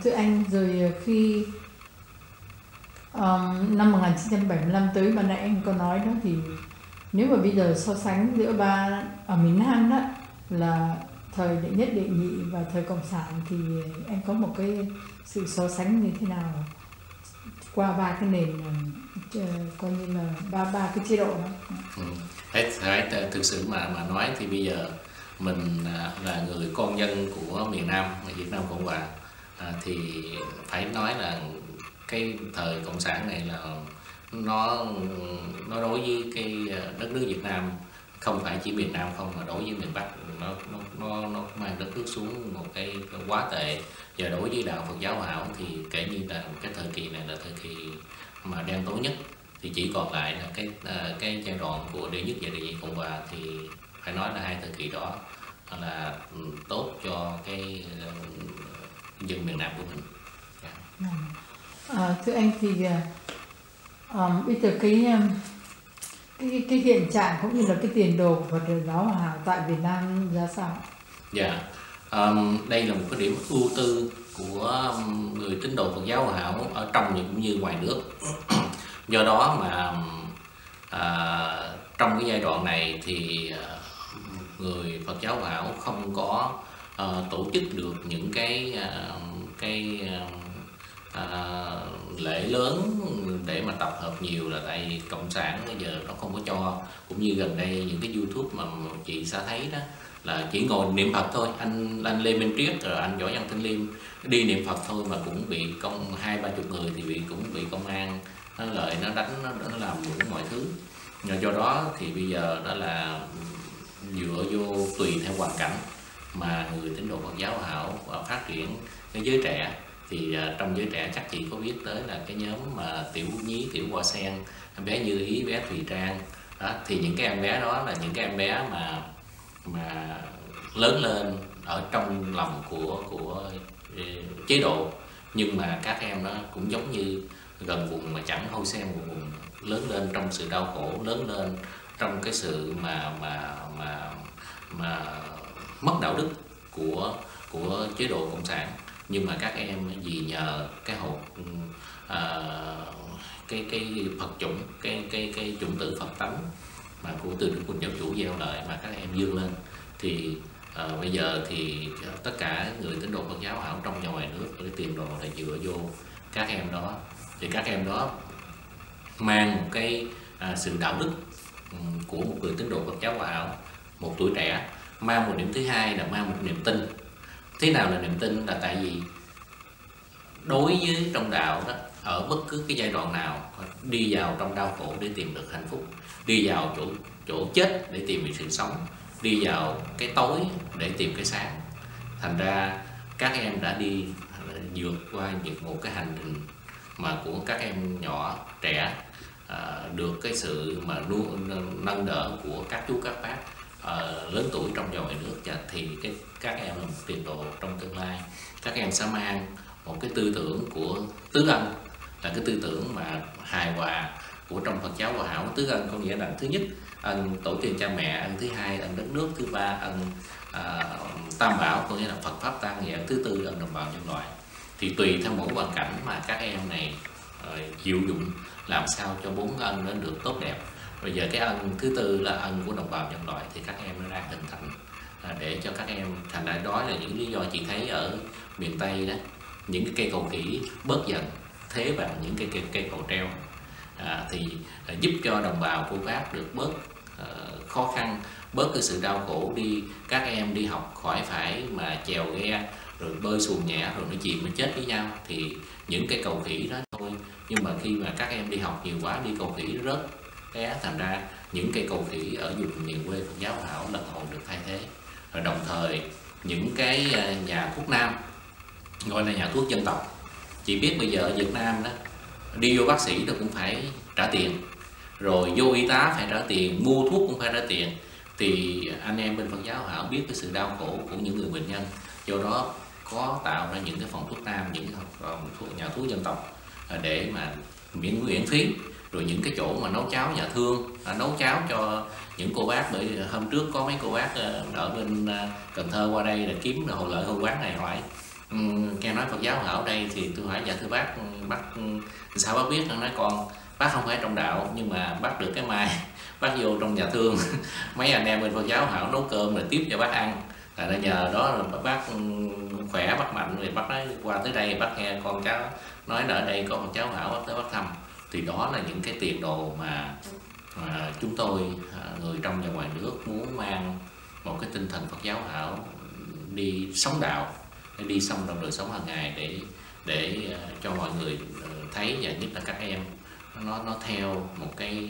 Thưa anh, rồi khi năm 1975 tới, ban nãy anh có nói đó, thì nếu mà bây giờ so sánh giữa ba ở miền Nam đó là thời đệ nhất, đệ nhị và thời Cộng sản, thì anh có một cái sự so sánh như thế nào qua ba cái nền, coi như là ba cái chế độ đó? Phải thực sự mà nói thì bây giờ mình là người con dân của miền Nam, Việt Nam Cộng hòa, thì phải nói là cái thời Cộng sản này là nó đối với cái đất nước Việt Nam, không phải chỉ miền Nam không, mà đối với miền Bắc nó mang đất nước xuống một cái quá tệ. Và đối với đạo Phật giáo Hòa Hảo thì kể như là cái thời kỳ này là thời kỳ mà đen tối nhất, thì chỉ còn lại là cái giai đoạn của Đệ nhất và Đệ nhị Cộng hòa, thì phải nói là hai thời kỳ đó là tốt cho cái dân miền Nam của mình. Thưa anh, thì bây giờ cái hiện trạng cũng như là cái tiền đồ của Phật giáo Hòa Hảo tại Việt Nam ra sao? Dạ, đây là một cái điểm ưu tư của người tín đồ Phật giáo Hòa Hảo ở trong cũng như ngoài nước. Do đó mà trong cái giai đoạn này thì người Phật giáo Hòa Hảo không có tổ chức được những cái lễ lớn để mà tập hợp nhiều, là tại vì Cộng sản bây giờ nó không có cho. Cũng như gần đây những cái YouTube mà chị sẽ thấy đó là chỉ ngồi niệm Phật thôi, anh Lê Minh Triết rồi anh Võ Văn Thanh Liêm đi niệm Phật thôi mà cũng bị 20-30 người thì cũng bị công an nó lợi, nó đánh, nó làm đủ mọi thứ. Do đó thì bây giờ đó là dựa vô tùy theo hoàn cảnh mà người tín đồ Phật giáo Hòa Hảo phát triển cái giới trẻ. Thì trong giới trẻ chắc chị có biết tới là cái nhóm mà Tiểu Nhí, Tiểu Hoa Sen, bé Như Ý, bé Thùy Trang đó. Thì những cái em bé đó là những cái em bé mà lớn lên ở trong lòng của chế độ, nhưng mà các em đó cũng giống như gần vùng mà chẳng hôi sen vùng, lớn lên trong sự đau khổ, lớn lên trong cái sự mà mất đạo đức của chế độ Cộng sản. Nhưng mà các em vì nhờ cái hột cái Phật chủng, cái chủng tử Phật tánh mà của từ Đức Quân Giáo Chủ gieo lại mà các em vươn lên. Thì bây giờ thì tất cả người tín đồ Phật giáo Hòa Hảo trong và ngoài nước, cái tiền đồ là dựa vô các em đó. Thì các em đó mang một cái sự đạo đức của một người tín đồ Phật giáo Hòa Hảo, một tuổi trẻ, mang một điểm thứ hai là mang một niềm tin. Thế nào là niềm tin? Là tại vì đối với trong đạo đó, ở bất cứ cái giai đoạn nào đi vào trong đau khổ để tìm được hạnh phúc, đi vào chỗ chết để tìm được sự sống, đi vào cái tối để tìm cái sáng. Thành ra các em đã đi vượt qua một cái hành trình mà của các em nhỏ trẻ, được cái sự mà nâng đỡ của các chú các bác lớn tuổi trong và ngoài nước, thì các em là một tiền đồ trong tương lai. Các em sẽ mang một cái tư tưởng của tứ ân, là cái tư tưởng mà hài hòa của trong Phật giáo Hòa Hảo. Tứ ân có nghĩa là thứ nhất ân tổ tiên cha mẹ, ân thứ hai ân đất nước, thứ ba ân tam bảo có nghĩa là Phật pháp tăng, và thứ tư ân đồng bào nhân loại. Thì tùy theo mỗi hoàn cảnh mà các em này chịu dụng làm sao cho bốn ân nó được tốt đẹp. Bây giờ cái ân thứ tư là ân của đồng bào nhân loại, thì các em nó đang hình thành để cho các em. Thành ra đó là những lý do chị thấy ở miền Tây đó, những cái cây cầu khỉ bớt dần thế bằng những cây cầu treo, thì giúp cho đồng bào cô bác được bớt khó khăn, bớt cái sự đau khổ, đi các em đi học khỏi phải mà chèo ghe rồi bơi xuồng nhẹ rồi nó chìm nó chết với nhau. Thì những cây cầu khỉ đó thôi, nhưng mà khi mà các em đi học nhiều quá, đi cầu khỉ rớt té, thành ra những cây cầu khỉ ở vùng miền quê Phật giáo Hòa Hảo lần hồi được thay thế. Rồi đồng thời những cái nhà thuốc nam gọi là nhà thuốc dân tộc, chị biết bây giờ ở Việt Nam đó, đi vô bác sĩ đâu cũng phải trả tiền, rồi vô y tá phải trả tiền, mua thuốc cũng phải trả tiền. Thì anh em bên Phật giáo Hòa Hảo biết cái sự đau khổ của những người bệnh nhân, do đó có tạo ra những cái phòng thuốc nam, những nhà thuốc dân tộc để mà miễn phí. Rồi những cái chỗ mà nấu cháo nhà thương, nấu cháo cho những cô bác. Bởi hôm trước có mấy cô bác ở bên Cần Thơ qua đây là kiếm hồi lợi hương quán này, hỏi nghe nói Phật giáo Hòa Hảo đây, thì tôi hỏi dạ thưa bác sao bác biết? Nó nói con bác không phải trong đạo, nhưng mà bác được cái may bác vô trong nhà thương mấy anh em bên Phật giáo Hòa Hảo nấu cơm rồi tiếp cho bác ăn, là nhờ đó là bác khỏe, bác mạnh. Rồi bác nói qua tới đây bác nghe con cháu nói là ở đây có Phật giáo Hòa Hảo, bác tới bác thăm. Thì đó là những cái tiền đồ mà chúng tôi người trong và ngoài nước muốn mang một cái tinh thần Phật giáo Hòa Hảo đi sống đạo, đi xong trong đời sống hàng ngày để cho mọi người thấy, và nhất là các em nó theo một cái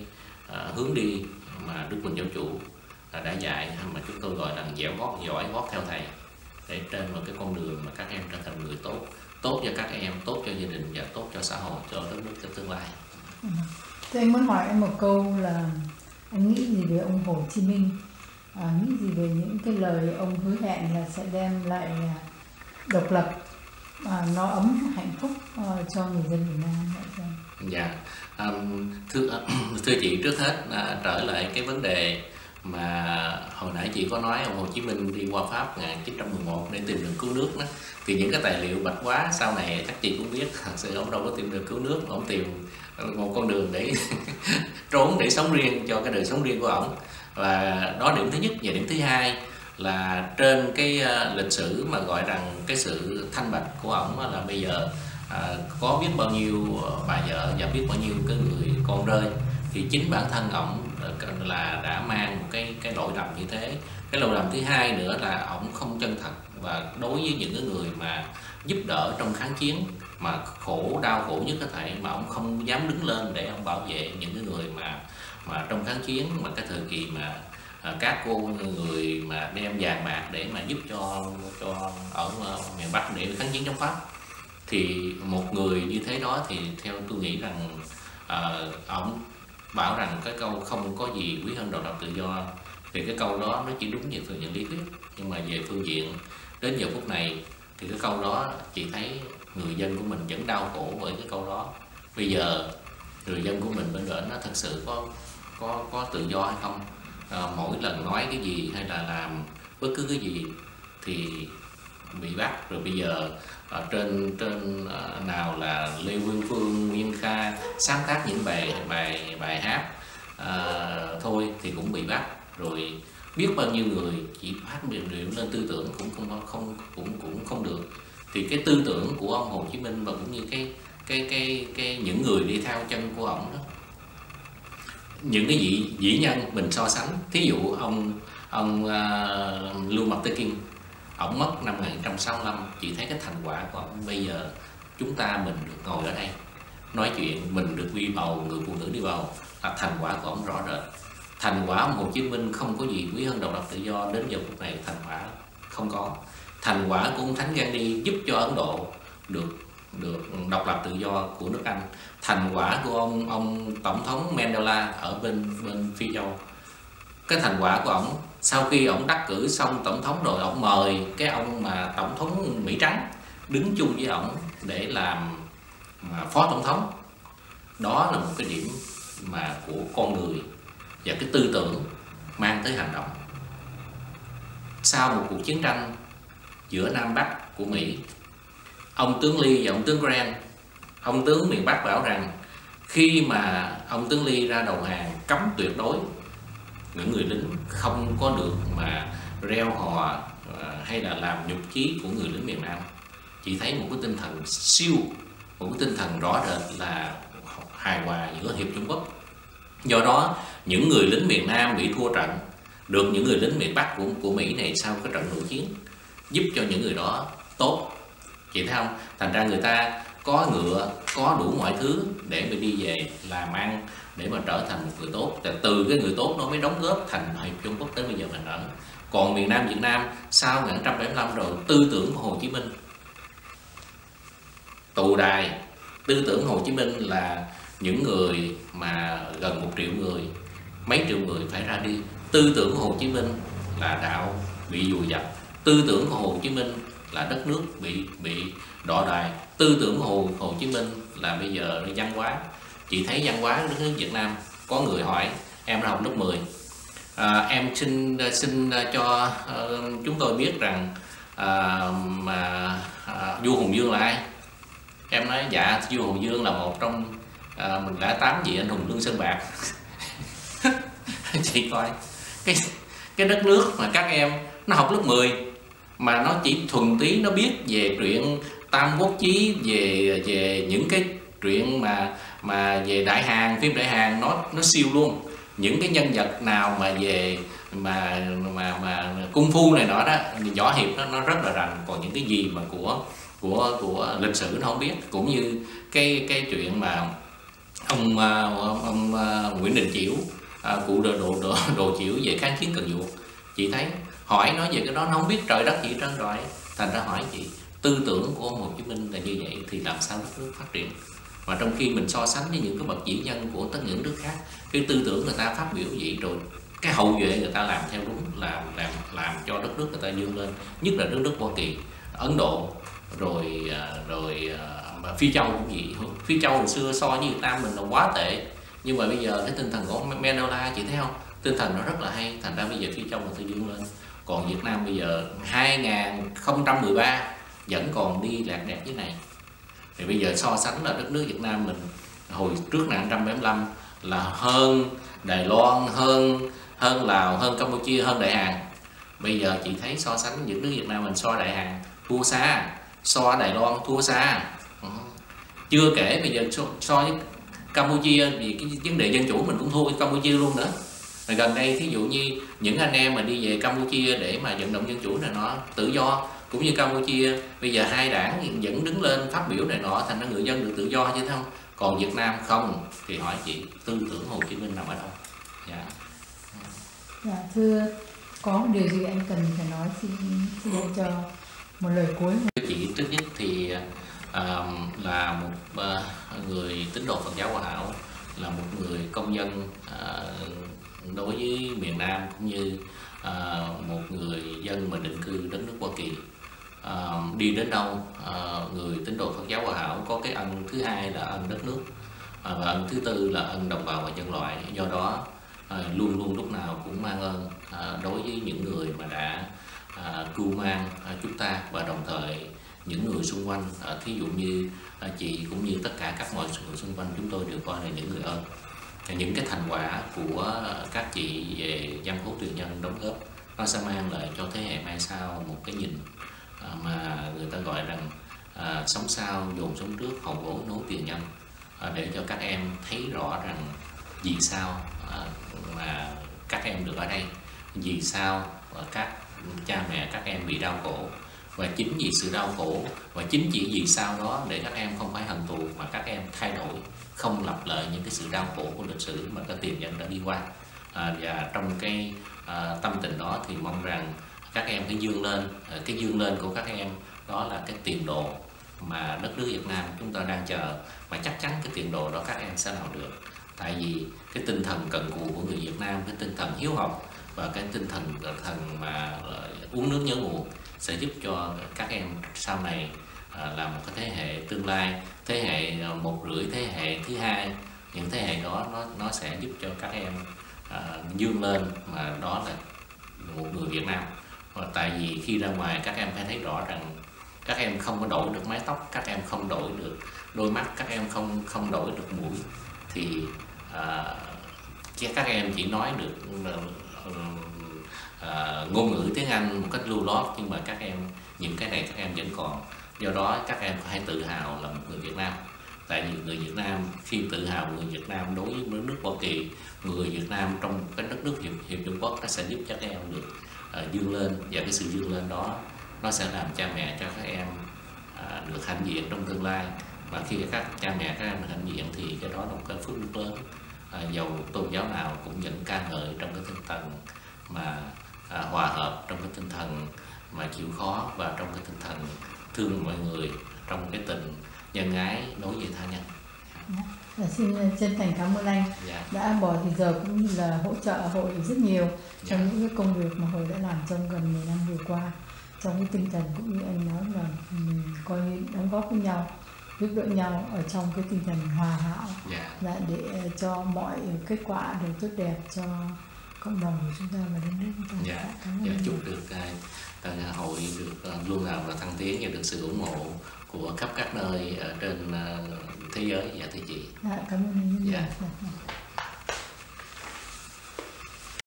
hướng đi mà Đức Minh Giáo Chủ đã dạy, mà chúng tôi gọi là dẻo gót giỏi gót theo thầy, để trên một cái con đường mà các em trở thành người tốt, tốt cho các em, tốt cho gia đình và tốt cho xã hội, cho đất nước trong tương lai. Thì anh muốn hỏi em một câu là anh nghĩ gì về ông Hồ Chí Minh, nghĩ gì về những cái lời ông hứa hẹn là sẽ đem lại độc lập nó ấm hạnh phúc cho người dân Việt Nam? Dạ, thưa chị, trước hết trở lại cái vấn đề mà hồi nãy chị có nói ông Hồ Chí Minh đi qua Pháp 1911 để tìm đường cứu nước đó. Thì những cái tài liệu bạch hóa sau này chắc chị cũng biết, thật sự ông đâu có tìm đường cứu nước, ông tìm một con đường để trốn, để sống riêng cho cái đời sống riêng của ông. Và đó điểm thứ nhất. Và điểm thứ hai là trên cái lịch sử mà gọi rằng cái sự thanh bạch của ông là bây giờ có biết bao nhiêu bà vợ và biết bao nhiêu cái người con rơi, thì chính bản thân ổng là đã mang một cái lỗi lầm như thế. Cái lỗi lầm thứ hai nữa là ổng không chân thật, và đối với những cái người mà giúp đỡ trong kháng chiến mà đau khổ nhất có thể, mà ổng không dám đứng lên để ông bảo vệ những cái người mà trong kháng chiến, mà cái thời kỳ mà các cô người mà đem vàng bạc để mà giúp cho ở miền Bắc để kháng chiến chống Pháp. Thì một người như thế đó thì theo tôi nghĩ rằng ông bảo rằng cái câu không có gì quý hơn độc lập tự do, thì cái câu đó nó chỉ đúng về phương diện lý thuyết, nhưng mà về phương diện đến giờ phút này thì cái câu đó chị thấy người dân của mình vẫn đau khổ bởi cái câu đó. Bây giờ người dân của mình bên bển nó thật sự có tự do hay không? Mỗi lần nói cái gì hay là làm bất cứ cái gì thì bị bắt. Rồi bây giờ trên nào là Lê Nguyên Phương, Nguyên Kha sáng tác những bài hát thôi thì cũng bị bắt. Rồi biết bao nhiêu người chỉ phát biểu lên tư tưởng cũng không được. Thì cái tư tưởng của ông Hồ Chí Minh và cũng như cái những người đi theo chân của ông đó, những cái vĩ nhân mình so sánh, thí dụ ông Lưu Mạc Tê Kiên, ổng mất năm 1965, chị thấy cái thành quả của ông bây giờ chúng ta mình được ngồi ở đây nói chuyện, mình được đi bầu, người phụ nữ đi bầu, là thành quả của ông rõ rệt. Thành quả ông Hồ Chí Minh không có gì quý hơn độc lập tự do, đến giờ phút này thành quả không có. Thành quả của ông Thánh Gandhi giúp cho Ấn Độ được độc lập tự do của nước Anh. Thành quả của ông tổng thống Mandela ở bên Phi Châu. Cái thành quả của ông sau khi ông đắc cử xong tổng thống rồi, ông mời cái ông mà tổng thống Mỹ Trắng đứng chung với ông để làm phó tổng thống. Đó là một cái điểm mà của con người và cái tư tưởng mang tới hành động. Sau một cuộc chiến tranh giữa Nam Bắc của Mỹ, ông tướng Lee và ông tướng Grant, ông tướng miền Bắc bảo rằng khi mà ông tướng Lee ra đầu hàng cấm tuyệt đối những người lính không có được mà reo hò hay là làm nhục chí của người lính miền Nam. Chỉ thấy một cái tinh thần siêu, một cái tinh thần rõ rệt là hài hòa giữa Hiệp Trung Quốc. Do đó những người lính miền Nam bị thua trận, được những người lính miền Bắc của Mỹ này sau cái trận nội chiến giúp cho những người đó tốt. Chị thấy không? Thành ra người ta có ngựa, có đủ mọi thứ để mà đi về làm ăn, để mà trở thành một người tốt. Và từ cái người tốt nó mới đóng góp thành Hiệp Trung Quốc tới bây giờ mình ở. Còn miền Nam Việt Nam sau 1975 rồi, tư tưởng của Hồ Chí Minh tù đài. Tư tưởng Hồ Chí Minh là những người mà gần 1 triệu người, mấy triệu người phải ra đi. Tư tưởng của Hồ Chí Minh là đạo bị vùi dập. Tư tưởng của Hồ Chí Minh là đất nước bị đọ đài. Tư tưởng của Hồ Chí Minh là bây giờ là văn hóa. Chị thấy văn hóa đất nước Việt Nam, có người hỏi em ra học lớp 10, em xin cho chúng tôi biết rằng vua Hùng Vương là ai. Em nói dạ vua Hùng Vương là một trong mình đã 8 vị anh hùng Lương Sơn Bạc. Chị coi cái đất nước mà các em nó học lớp 10 mà nó chỉ thuần túy nó biết về truyện Tam Quốc Chí, về những cái truyện mà về Đại Hàn, phim Đại Hàn nó siêu luôn. Những cái nhân vật nào mà về mà cung phu này nọ đó, võ hiệp nó rất là rành. Còn những cái gì mà của lịch sử nó không biết. Cũng như cái chuyện mà ông Nguyễn Đình Chiểu, cụ đồ Chiểu về kháng chiến Cần Duộc. Chị thấy hỏi nói về cái đó nó không biết trời đất gì trơn rồi. Thành ra hỏi chị, tư tưởng của ông Hồ Chí Minh là như vậy thì làm sao đất nước phát triển? Và trong khi mình so sánh với những cái bậc vĩ nhân của tất những nước khác, cái tư tưởng người ta phát biểu vậy rồi cái hậu duệ người ta làm theo đúng, làm cho đất nước người ta vươn lên. Nhất là đất nước Hoa Kỳ, Ấn Độ, rồi Phi Châu cũng vậy. Phi Châu hồi xưa so với Việt Nam mình là quá tệ, nhưng mà bây giờ cái tinh thần của Mandela chị thấy không, tinh thần nó rất là hay. Thành ra bây giờ Phi Châu người ta vươn lên. Còn Việt Nam bây giờ 2013 vẫn còn đi lạc đẹt như này. Thì bây giờ so sánh là đất nước Việt Nam mình hồi trước 1975 là hơn Đài Loan, hơn Lào, hơn Campuchia, hơn Đại Hàn. Bây giờ chị thấy so sánh những nước Việt Nam mình so Đại Hàn thua xa, so Đài Loan thua xa. Chưa kể bây giờ so với Campuchia vì cái vấn đề dân chủ mình cũng thua với Campuchia luôn nữa. Rồi gần đây thí dụ như những anh em mà đi về Campuchia để mà vận động dân chủ này nó tự do, cũng như Campuchia bây giờ hai đảng vẫn đứng lên phát biểu này nọ, thành ra người dân được tự do chứ không. Còn Việt Nam không. Thì hỏi chị, tư tưởng Hồ Chí Minh nằm ở đâu? Dạ. Dạ thưa, có điều gì anh cần phải nói xin cho một lời cuối. Chị trước nhất thì là một người tín đồ Phật giáo Hòa Hảo, là một người công dân đối với miền Nam, cũng như một người dân mà định cư đất nước Hoa Kỳ. Đi đến đâu người tín đồ Phật giáo Hòa Hảo có cái ân thứ hai là ân đất nước, và ân thứ tư là ân đồng bào và nhân loại. Do đó luôn luôn lúc nào cũng mang ơn đối với những người mà đã cưu mang chúng ta, và đồng thời những người xung quanh, thí dụ như chị cũng như tất cả các mọi người xung quanh, chúng tôi đều coi là những người ơn. Những cái thành quả của các chị về văn khố truyền nhân đóng góp, nó sẽ mang lại cho thế hệ mai sau một cái nhìn mà người ta gọi rằng sống sau dồn sống trước, hậu bối nối tiền nhân, để cho các em thấy rõ rằng vì sao mà các em được ở đây, vì sao các cha mẹ các em bị đau khổ, và chính vì sự đau khổ và chính chỉ vì sau đó để các em không phải hận thù mà các em thay đổi, không lặp lại những cái sự đau khổ của lịch sử mà các tiền nhân đã đi qua. Và trong cái tâm tình đó thì mong rằng các em phải vươn lên. Cái vươn lên của các em đó là cái tiền đồ mà đất nước Việt Nam chúng ta đang chờ, mà chắc chắn cái tiền đồ đó các em sẽ làm được. Tại vì cái tinh thần cần cù của người Việt Nam, cái tinh thần hiếu học và cái tinh thần mà uống nước nhớ nguồn sẽ giúp cho các em sau này là một cái thế hệ tương lai, thế hệ 1,5, thế hệ thứ hai. Những thế hệ đó nó sẽ giúp cho các em vươn lên, mà đó là một người Việt Nam. Và tại vì khi ra ngoài các em phải thấy rõ rằng các em không có đổi được mái tóc, các em không đổi được đôi mắt, các em không đổi được mũi, thì các em chỉ nói được ngôn ngữ tiếng Anh một cách lưu loát, nhưng mà các em những cái này các em vẫn còn. Do đó các em phải tự hào là một người Việt Nam. Tại vì người Việt Nam khi tự hào người Việt Nam đối với nước Hoa Kỳ, người Việt Nam trong cái đất nước Hiệp Trung Quốc, nó sẽ giúp cho các em được vươn lên, và cái sự vươn lên đó nó sẽ làm cha mẹ cho các em được hãnh diện trong tương lai. Và khi các cha mẹ các em được hãnh diện thì cái đó là một cái phước đức lớn. Dầu tôn giáo nào cũng vẫn ca ngợi trong cái tinh thần mà hòa hợp, trong cái tinh thần mà chịu khó, và trong cái tinh thần thương mọi người, trong cái tình nhân ái đối với tha nhân. Xin chân thành cảm ơn anh đã bỏ thì giờ cũng như là hỗ trợ hội rất nhiều trong những cái công việc mà hội đã làm trong gần 10 năm vừa qua, trong cái tinh thần cũng như anh nói là mình coi như đóng góp với nhau, giúp đỡ nhau ở trong cái tinh thần hòa hảo, để cho mọi kết quả đều tốt đẹp cho cộng đồng của chúng ta và đất nước chúng ta. Chúc được hội được luôn nào là thăng tiến và được sự ủng hộ của khắp các nơi ở trên thế giới. Dạ thưa chị. Cảm ơn anh.